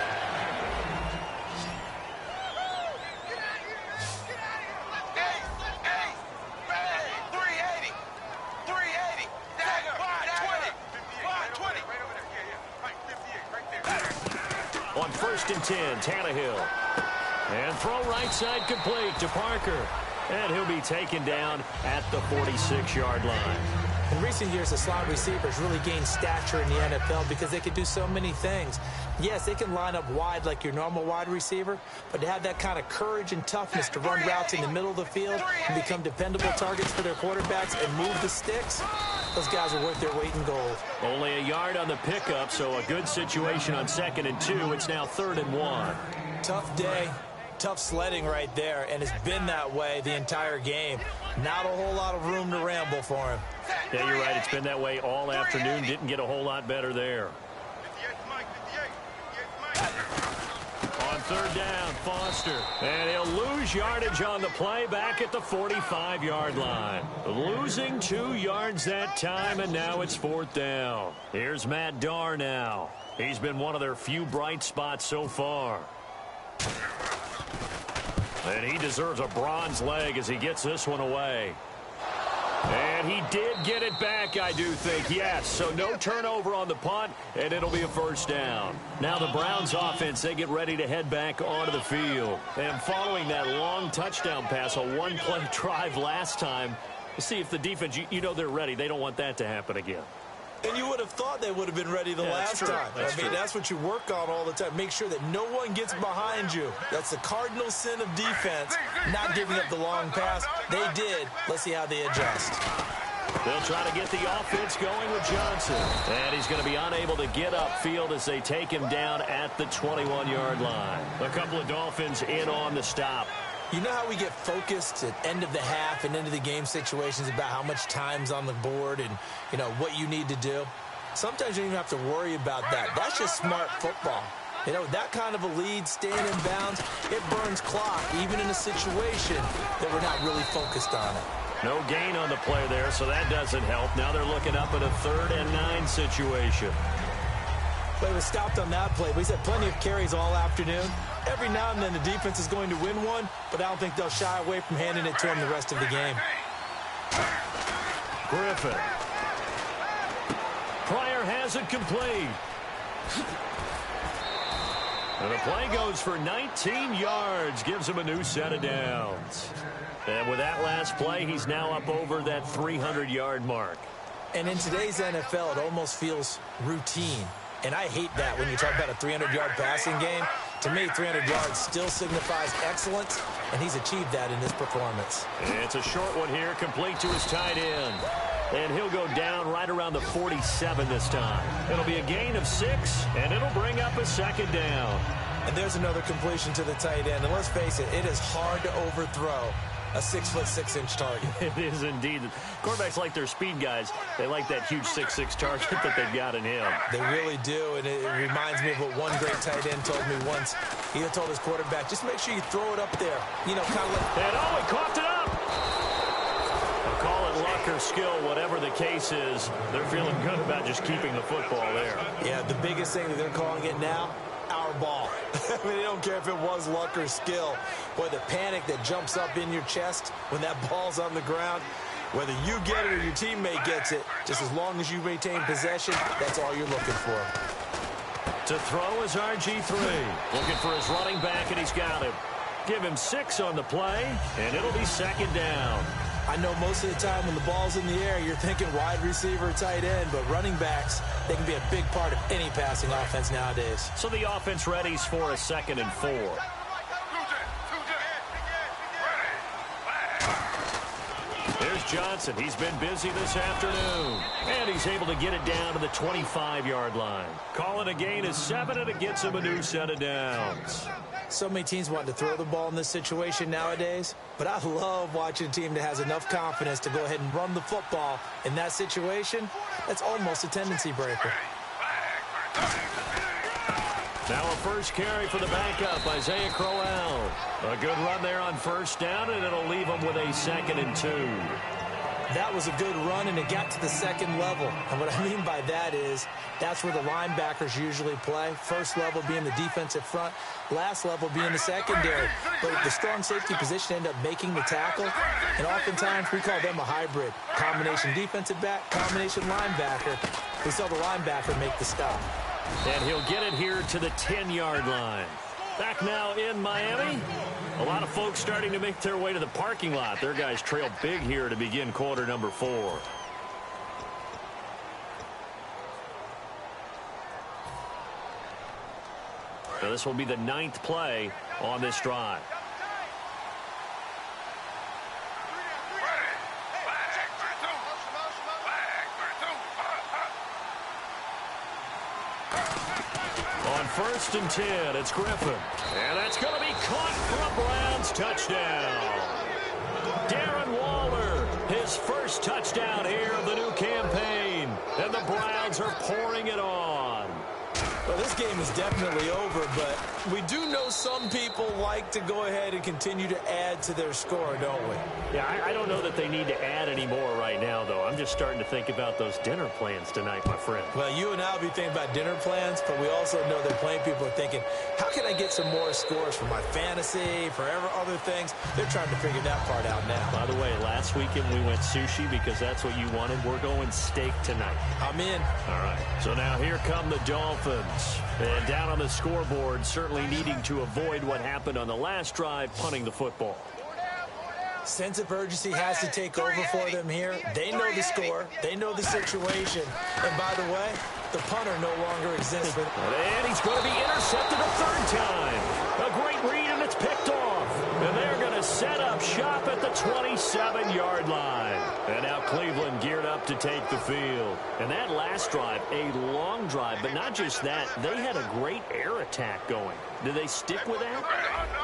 Speaker 2: On 1st and 10, Tannehill. And throw right side complete to Parker. And he'll be taken down at the 46-yard line.
Speaker 3: In recent years, the slot receivers really gained stature in the NFL because they can do so many things. Yes, they can line up wide like your normal wide receiver, but to have that kind of courage and toughness to run routes in the middle of the field and become dependable targets for their quarterbacks and move the sticks, those guys are worth their weight in gold.
Speaker 2: Only a yard on the pickup, so a good situation on 2nd and 2. It's now 3rd and 1.
Speaker 3: Tough day. Tough sledding right there, and it's been that way the entire game. Not a whole lot of room to ramble for him.
Speaker 2: Yeah, you're right. It's been that way all afternoon. Didn't get a whole lot better there. On 3rd down, Foster. And he'll lose yardage on the play back at the 45-yard line. Losing 2 yards that time, and now it's 4th down. Here's Matt Darr now. He's been one of their few bright spots so far. And he deserves a bronze leg as he gets this one away. And he did get it back, I do think, yes. So no turnover on the punt, and it'll be a 1st down. Now the Browns offense, they get ready to head back onto the field. And following that long touchdown pass, a one-play drive last time, see if the defense, you know they're ready. They don't want that to happen again.
Speaker 3: And you would have thought they would have been ready the last time. That's what you work on all the time. Make sure that no one gets behind you. That's the cardinal sin of defense, not giving up the long pass. They did. Let's see how they adjust.
Speaker 2: They'll try to get the offense going with Johnson. And he's going to be unable to get upfield as they take him down at the 21-yard line. A couple of Dolphins in on the stop.
Speaker 3: You know how we get focused at end of the half and end of the game situations about how much time's on the board and, you know, what you need to do? Sometimes you don't even have to worry about that. That's just smart football. You know, that kind of a lead, staying in bounds, it burns clock, even in a situation that we're not really focused on it.
Speaker 2: No gain on the play there, so that doesn't help. Now they're looking up at a 3rd and 9 situation.
Speaker 3: Play was stopped on that play, but he's had plenty of carries all afternoon. Every now and then the defense is going to win one, but I don't think they'll shy away from handing it to him the rest of the game.
Speaker 2: Griffin. Pryor has it complete. And the play goes for 19 yards, gives him a new set of downs. And with that last play, he's now up over that 300-yard mark.
Speaker 3: And in today's NFL, it almost feels routine. And I hate that when you talk about a 300-yard passing game. To me, 300 yards still signifies excellence, and he's achieved that in this performance.
Speaker 2: It's a short one here, complete to his tight end. And he'll go down right around the 47 this time. It'll be a gain of 6, and it'll bring up a 2nd down.
Speaker 3: And there's another completion to the tight end. And let's face it, it is hard to overthrow a 6'6" target.
Speaker 2: It is indeed. Quarterbacks like their speed guys. They like that huge 6'6" target that they've got in him.
Speaker 3: They really do, and it reminds me of what one great tight end told me once. He told his quarterback, just make sure you throw it up there. You know, kind of like...
Speaker 2: And he coughed it up! I'll call it luck or skill, whatever the case is. They're feeling good about just keeping the football there.
Speaker 3: Yeah, the biggest thing that they're calling it now, our ball. I mean, they don't care if it was luck or skill. Boy, the panic that jumps up in your chest when that ball's on the ground, whether you get it or your teammate gets it, just as long as you maintain possession, that's all you're looking for.
Speaker 2: To throw is RG3. Looking for his running back, and he's got him. Give him 6 on the play, and it'll be 2nd down.
Speaker 3: I know most of the time when the ball's in the air, you're thinking wide receiver, tight end, but running backs, they can be a big part of any passing offense nowadays.
Speaker 2: So the offense readies for a 2nd and 4. Here's Johnson. He's been busy this afternoon. And he's able to get it down to the 25-yard line. Call it a gain of 7, and it gets him a new set of downs.
Speaker 3: So many teams want to throw the ball in this situation nowadays, but I love watching a team that has enough confidence to go ahead and run the football in that situation. That's almost a tendency breaker.
Speaker 2: Now a first carry for the backup, Isaiah Crowell. A good run there on first down, and it'll leave him with a 2nd and 2.
Speaker 3: That was a good run, and it got to the second level. And what I mean by that is that's where the linebackers usually play. First level being the defensive front, last level being the secondary. But the strong safety position ended up making the tackle. And oftentimes we call them a hybrid. Combination defensive back, combination linebacker. We saw the linebacker make the stop.
Speaker 2: And he'll get it here to the 10-yard line. Back now in Miami. A lot of folks starting to make their way to the parking lot. Their guys trail big here to begin quarter number 4. So this will be the 9th play on this drive. On 1st and 10, it's Griffin. And that's going to be caught for a Browns touchdown. Darren Waller, his first touchdown here of the new campaign. And the Browns are pouring it on.
Speaker 3: Well, this game is definitely over, but we do know some people like to go ahead and continue to add to their score, don't we?
Speaker 2: Yeah, I don't know that they need to add any more right now, though. I'm just starting to think about those dinner plans tonight, my friend.
Speaker 3: Well, you and I will be thinking about dinner plans, but we also know that plenty of people are thinking, how can I get some more scores for my fantasy, for other things? They're trying to figure that part out now.
Speaker 2: By the way, last weekend we went sushi because that's what you wanted. We're going steak tonight.
Speaker 3: I'm in.
Speaker 2: All right. So now here come the Dolphins. And down on the scoreboard, certainly needing to avoid what happened on the last drive, punting the football.
Speaker 3: Sense of urgency has to take over for them here. They know the score. They know the situation. And by the way, the punter no longer exists.
Speaker 2: And he's going to be intercepted a 3rd time. A great read, and it's picked off. And they're going to set up shop at the 27-yard line. And now Cleveland geared up to take the field. And that last drive, a long drive, but not just that. They had a great air attack going. Do they stick with that?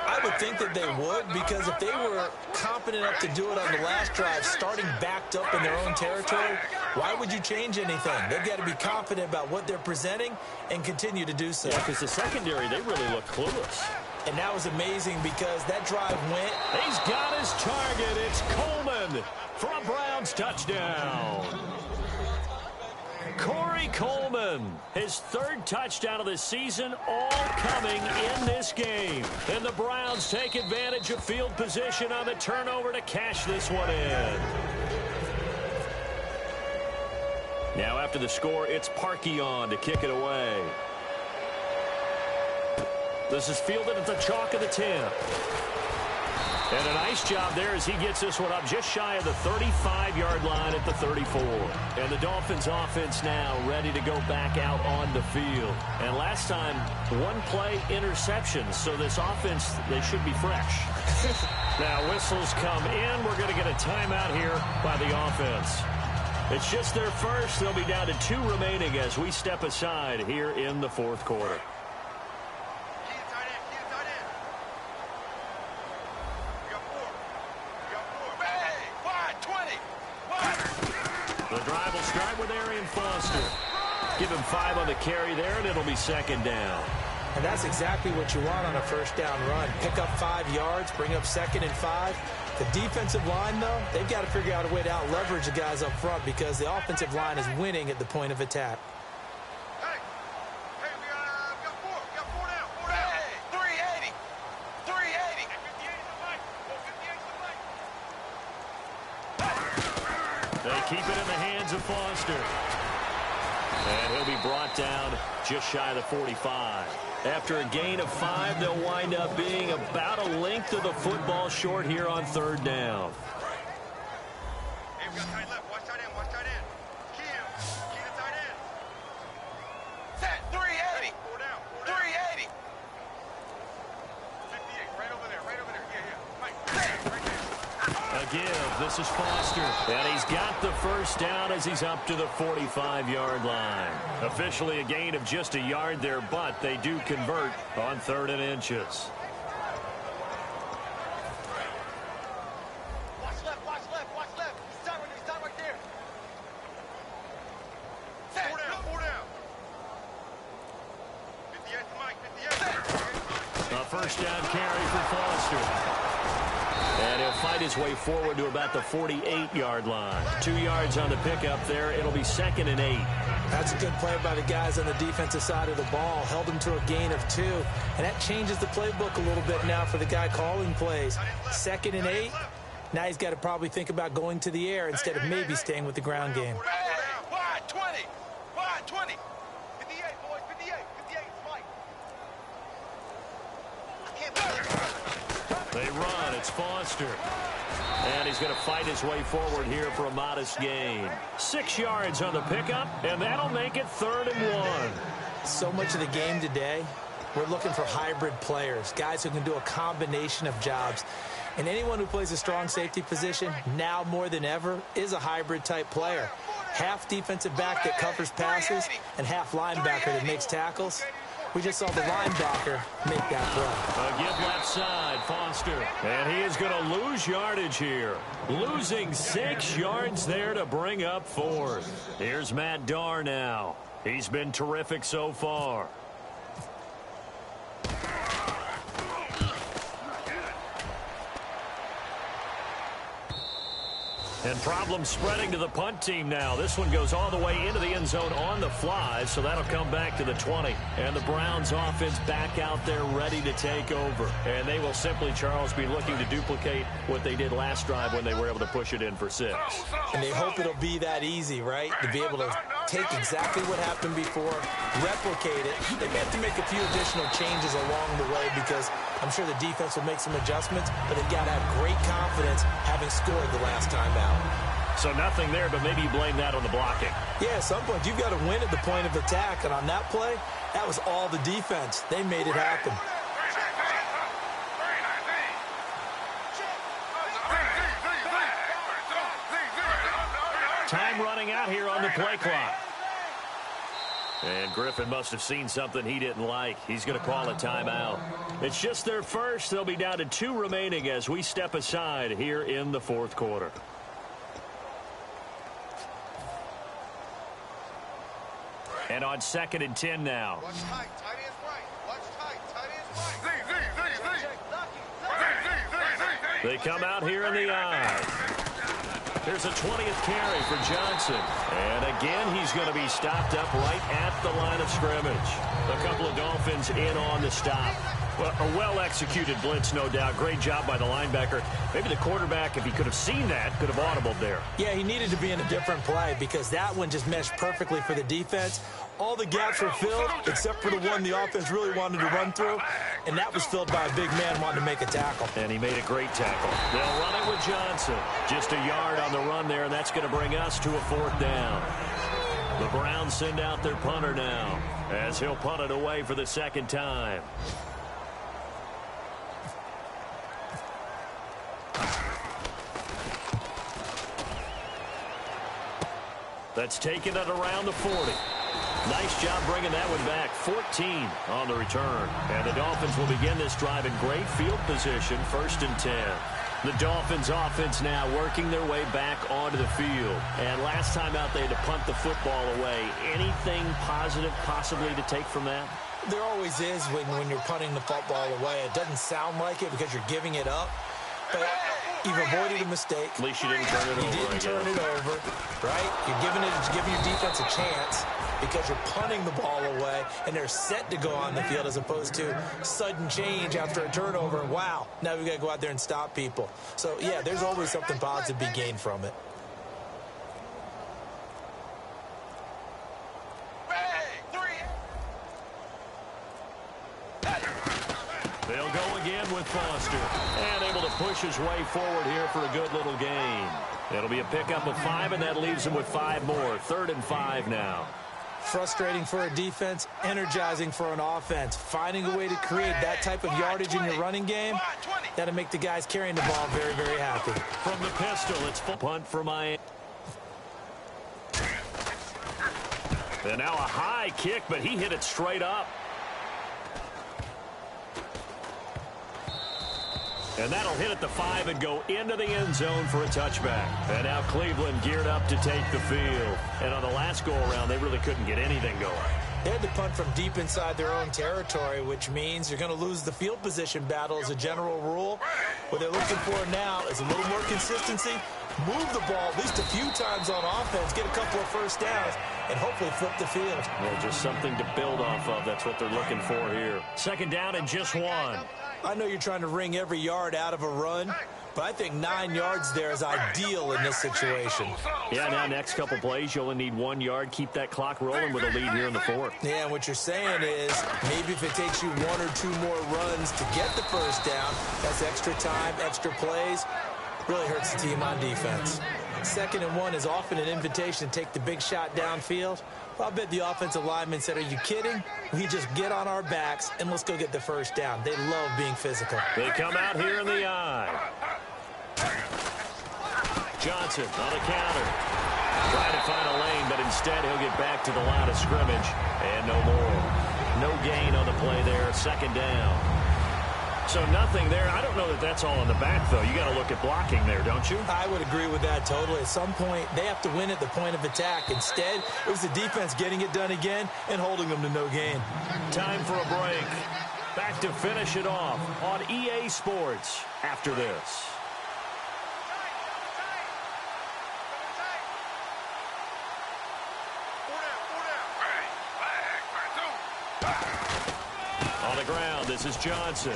Speaker 3: I would think that they would, because if they were confident enough to do it on the last drive, starting backed up in their own territory, why would you change anything? They've got to be confident about what they're presenting and continue to do so.
Speaker 2: Yeah, because the secondary, they really look clueless.
Speaker 3: And that was amazing because that drive went.
Speaker 2: He's got his target. It's Coleman for a Browns touchdown. Corey Coleman, his 3rd touchdown of the season, all coming in this game. And the Browns take advantage of field position on the turnover to cash this one in. Now after the score, it's Parkey on to kick it away. This is fielded at the chalk of the 10. And a nice job there as he gets this one up just shy of the 35-yard line at the 34. And the Dolphins offense now ready to go back out on the field. And last time, 1 play interception. So this offense, they should be fresh. Now whistles come in. We're going to get a timeout here by the offense. It's just their first. They'll be down to 2 remaining as we step aside here in the 4th quarter. The drive will start with Arian Foster. Give him 5 on the carry there, and it'll be 2nd down.
Speaker 3: And that's exactly what you want on a first down run. Pick up 5 yards, bring up 2nd and 5. The defensive line, though, they've got to figure out a way to out-leverage the guys up front because the offensive line is winning at the point of attack.
Speaker 4: Hey, we got 4. We got 4 down. 4 down. Hey, 380. 380. 58 is the mic. 58 is the mic.
Speaker 2: They keep it in the hands of Foster. And he'll be brought down just shy of the 45. After a gain of 5, they'll wind up being about a length of the football short here on 3rd down.
Speaker 4: Hey, we got tight left. Watch tight end. Watch tight end. Key to tight end. Set. 380. 4 down. 380. 58. Right over there. Right over there. Yeah. Mike. Right there.
Speaker 2: A give. This is Foster. And he's got the first down as he's up to the 45-yard line. Officially a gain of just a yard there, but they do convert on 3rd and inches.
Speaker 4: Watch left. Watch left. Watch left. Stop right there. Set. 4 down. 4 down. 58 to Mike. 58.
Speaker 2: first down carry for Foster. And he'll fight his way forward to about the 48-yard line. 2 yards on the pickup there. It'll be 2nd and 8.
Speaker 3: That's a good play by the guys on the defensive side of the ball. Held him to a gain of 2. And that changes the playbook a little bit now for the guy calling plays. 2nd and 8. Now he's got to probably think about going to the air instead of maybe staying with the ground game.
Speaker 4: Wide 20. Wide 20. 58, boys. 58. 58 is Mike.
Speaker 2: They run. It's Foster. And he's going to fight his way forward here for a modest gain. 6 yards on the pickup, and that'll make it 3rd and 1.
Speaker 3: So much of the game today, we're looking for hybrid players, guys who can do a combination of jobs. And anyone who plays a strong safety position, now more than ever, is a hybrid-type player. Half defensive back that covers passes and half linebacker that makes tackles. We just saw the linebacker make that play.
Speaker 2: A give left side, Foster. And he is going to lose yardage here. Losing 6 yards there to bring up 4th. Here's Matt Darr now. He's been terrific so far. And problems spreading to the punt team now. This one goes all the way into the end zone on the fly, so that'll come back to the 20. And the Browns offense back out there ready to take over. And they will simply, Charles, be looking to duplicate what they did last drive when they were able to push it in for 6.
Speaker 3: And they hope it'll be that easy, right? To be able to take exactly what happened before, replicate it. They may have to make a few additional changes along the way because I'm sure the defense will make some adjustments, but they've got to have great confidence having scored the last time out.
Speaker 2: So nothing there, but maybe you blame that on the blocking.
Speaker 3: Yeah, at some point, you've got to win at the point of attack. And on that play, that was all the defense. They made it happen.
Speaker 2: Time running out here on the play clock. And Griffin must have seen something he didn't like. He's going to call a timeout. It's just their first. They'll be down to 2 remaining as we step aside here in the 4th quarter. And on 2nd and 10 now.
Speaker 4: Watch tight. Tight end's right. Watch tight. Tight end's right.
Speaker 2: They come out here in the eye. There's a 20th carry for Johnson. And again, he's going to be stopped up right at the line of scrimmage. A couple of Dolphins in on the stop. Well, a well-executed blitz, no doubt. Great job by the linebacker. Maybe the quarterback, if he could have seen that, could have audibled there.
Speaker 3: Yeah, he needed to be in a different play because that one just meshed perfectly for the defense. All the gaps were filled except for the one the offense really wanted to run through, and that was filled by a big man wanting to make a tackle.
Speaker 2: And he made a great tackle. They'll run it with Johnson. Just a yard on the run there, and that's going to bring us to a 4th down. The Browns send out their punter now as he'll punt it away for the 2nd time. That's taken it around the 40. Nice job bringing that one back. 14 on the return. And the Dolphins will begin this drive in great field position, 1st and 10. The Dolphins offense now working their way back onto the field. And last time out they had to punt the football away. Anything positive possibly to take from that?
Speaker 3: There always is when you're punting the football away. It doesn't sound like it because you're giving it up. But you've avoided a mistake.
Speaker 2: At least you didn't turn it over.
Speaker 3: You didn't turn it over, right? You're giving your defense a chance because you're punting the ball away, and they're set to go on the field as opposed to sudden change after a turnover. And wow, now we've got to go out there and stop people. So, yeah, there's always something positive to be gained from it.
Speaker 2: They'll go again with Foster. And able to push his way forward here for a good little gain. It'll be a pickup of 5, and that leaves him with 5 more. 3rd and 5 now.
Speaker 3: Frustrating for a defense, energizing for an offense. Finding a way to create that type of yardage in your running game, that'll make the guys carrying the ball very, very happy.
Speaker 2: From the pistol, it's full punt for Miami. And now a high kick, but he hit it straight up. And that'll hit at the 5 and go into the end zone for a touchback. And now Cleveland geared up to take the field. And on the last go-around, they really couldn't get anything going.
Speaker 3: They had to punt from deep inside their own territory, which means you're going to lose the field position battle as a general rule. What they're looking for now is a little more consistency, move the ball at least a few times on offense, get a couple of first downs, and hopefully flip the field.
Speaker 2: Well, just something to build off of. That's what they're looking for here. Second down and just one.
Speaker 3: I know you're trying to wring every yard out of a run, but I think 9 yards there is ideal in this situation.
Speaker 2: Yeah, now next couple plays, you only need 1 yard. Keep that clock rolling with a lead here in the fourth.
Speaker 3: Yeah, and what you're saying is maybe if it takes you 1 or 2 more runs to get the first down, that's extra time, extra plays. Really hurts the team on defense. 2nd and 1 is often an invitation to take the big shot downfield. Well, I bet the offensive lineman said, are you kidding? We just get on our backs and let's go get the first down. They love being physical.
Speaker 2: They come out here in the eye. Johnson on a counter. Trying to find a lane, but instead he'll get back to the line of scrimmage. And no more. No gain on the play there. 2nd down. So nothing there. I don't know that that's all in the back, though. You got to look at blocking there, don't you?
Speaker 3: I would agree with that totally. At some point, they have to win at the point of attack. Instead, it was the defense getting it done again and holding them to no gain.
Speaker 2: Time for a break. Back to finish it off on EA Sports after this. On the ground, this is Johnson.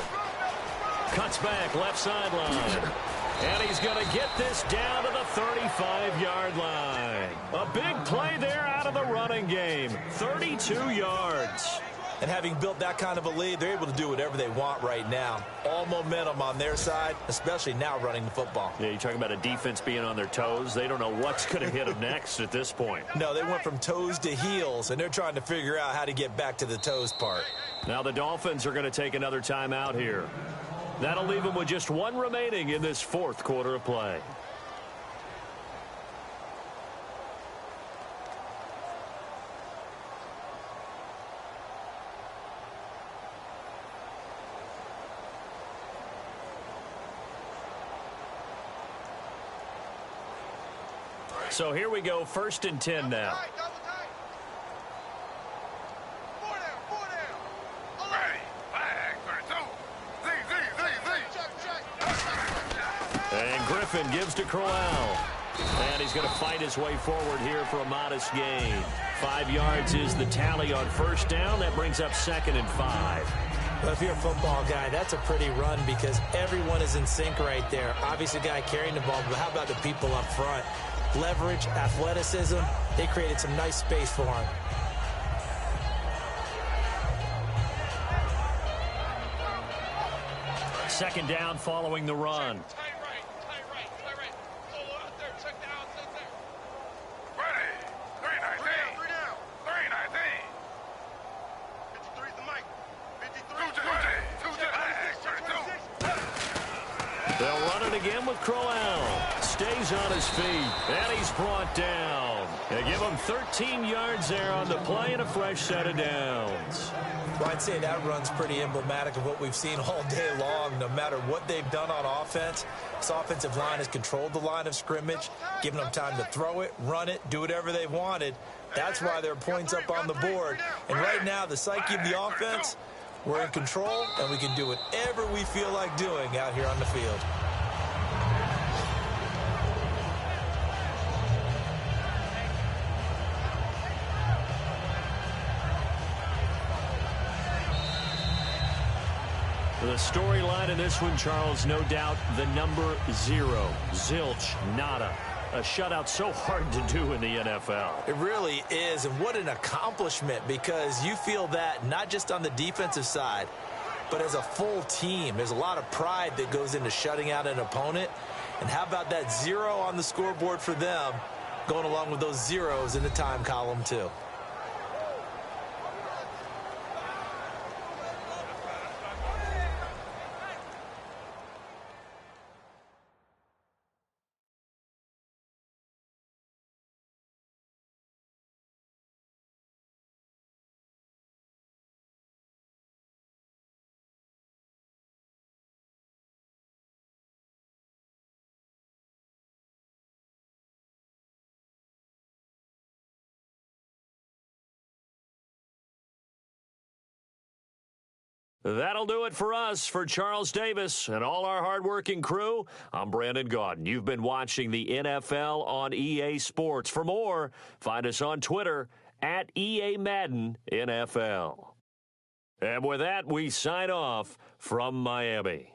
Speaker 2: Cuts back, left sideline. And he's going to get this down to the 35-yard line. A big play there out of the running game. 32 yards.
Speaker 3: And having built that kind of a lead, they're able to do whatever they want right now. All momentum on their side, especially now running the football.
Speaker 2: Yeah, you're talking about a defense being on their toes. They don't know what's going to hit them next at this point.
Speaker 3: No, they went from toes to heels, and they're trying to figure out how to get back to the toes part.
Speaker 2: Now the Dolphins are going to take another timeout here. That'll leave them with just 1 remaining in this 4th quarter of play. So here we go, 1st and 10 now. And Griffin gives to Crowell. And he's going to fight his way forward here for a modest gain. 5 yards is the tally on 1st down. That brings up 2nd and 5.
Speaker 3: Well, if you're a football guy, that's a pretty run because everyone is in sync right there. Obviously, the guy carrying the ball, but how about the people up front? Leverage, athleticism, they created some nice space for him.
Speaker 2: Second down following the run. They'll run it again with Crowell. Stays on his feet, and he's brought down. They give him 13 yards there on the play and a fresh set of downs.
Speaker 3: Well, I'd say that run's pretty emblematic of what we've seen all day long. No matter what they've done on offense, this offensive line has controlled the line of scrimmage, given them time to throw it, run it, do whatever they wanted. That's why there are points up on the board. And right now, the psyche of the offense, we're in control, and we can do whatever we feel like doing out here on the field.
Speaker 2: The storyline in this one, Charles, no doubt the number 0. Zilch, nada. A shutout so hard to do in the NFL.
Speaker 3: It really is, and what an accomplishment, because you feel that not just on the defensive side, but as a full team. There's a lot of pride that goes into shutting out an opponent. And how about that 0 on the scoreboard for them, going along with those zeros in the time column, too.
Speaker 2: That'll do it for us. For Charles Davis and all our hardworking crew, I'm Brandon Gaudin. You've been watching the NFL on EA Sports. For more, find us on Twitter at EA Madden NFL. And with that, we sign off from Miami.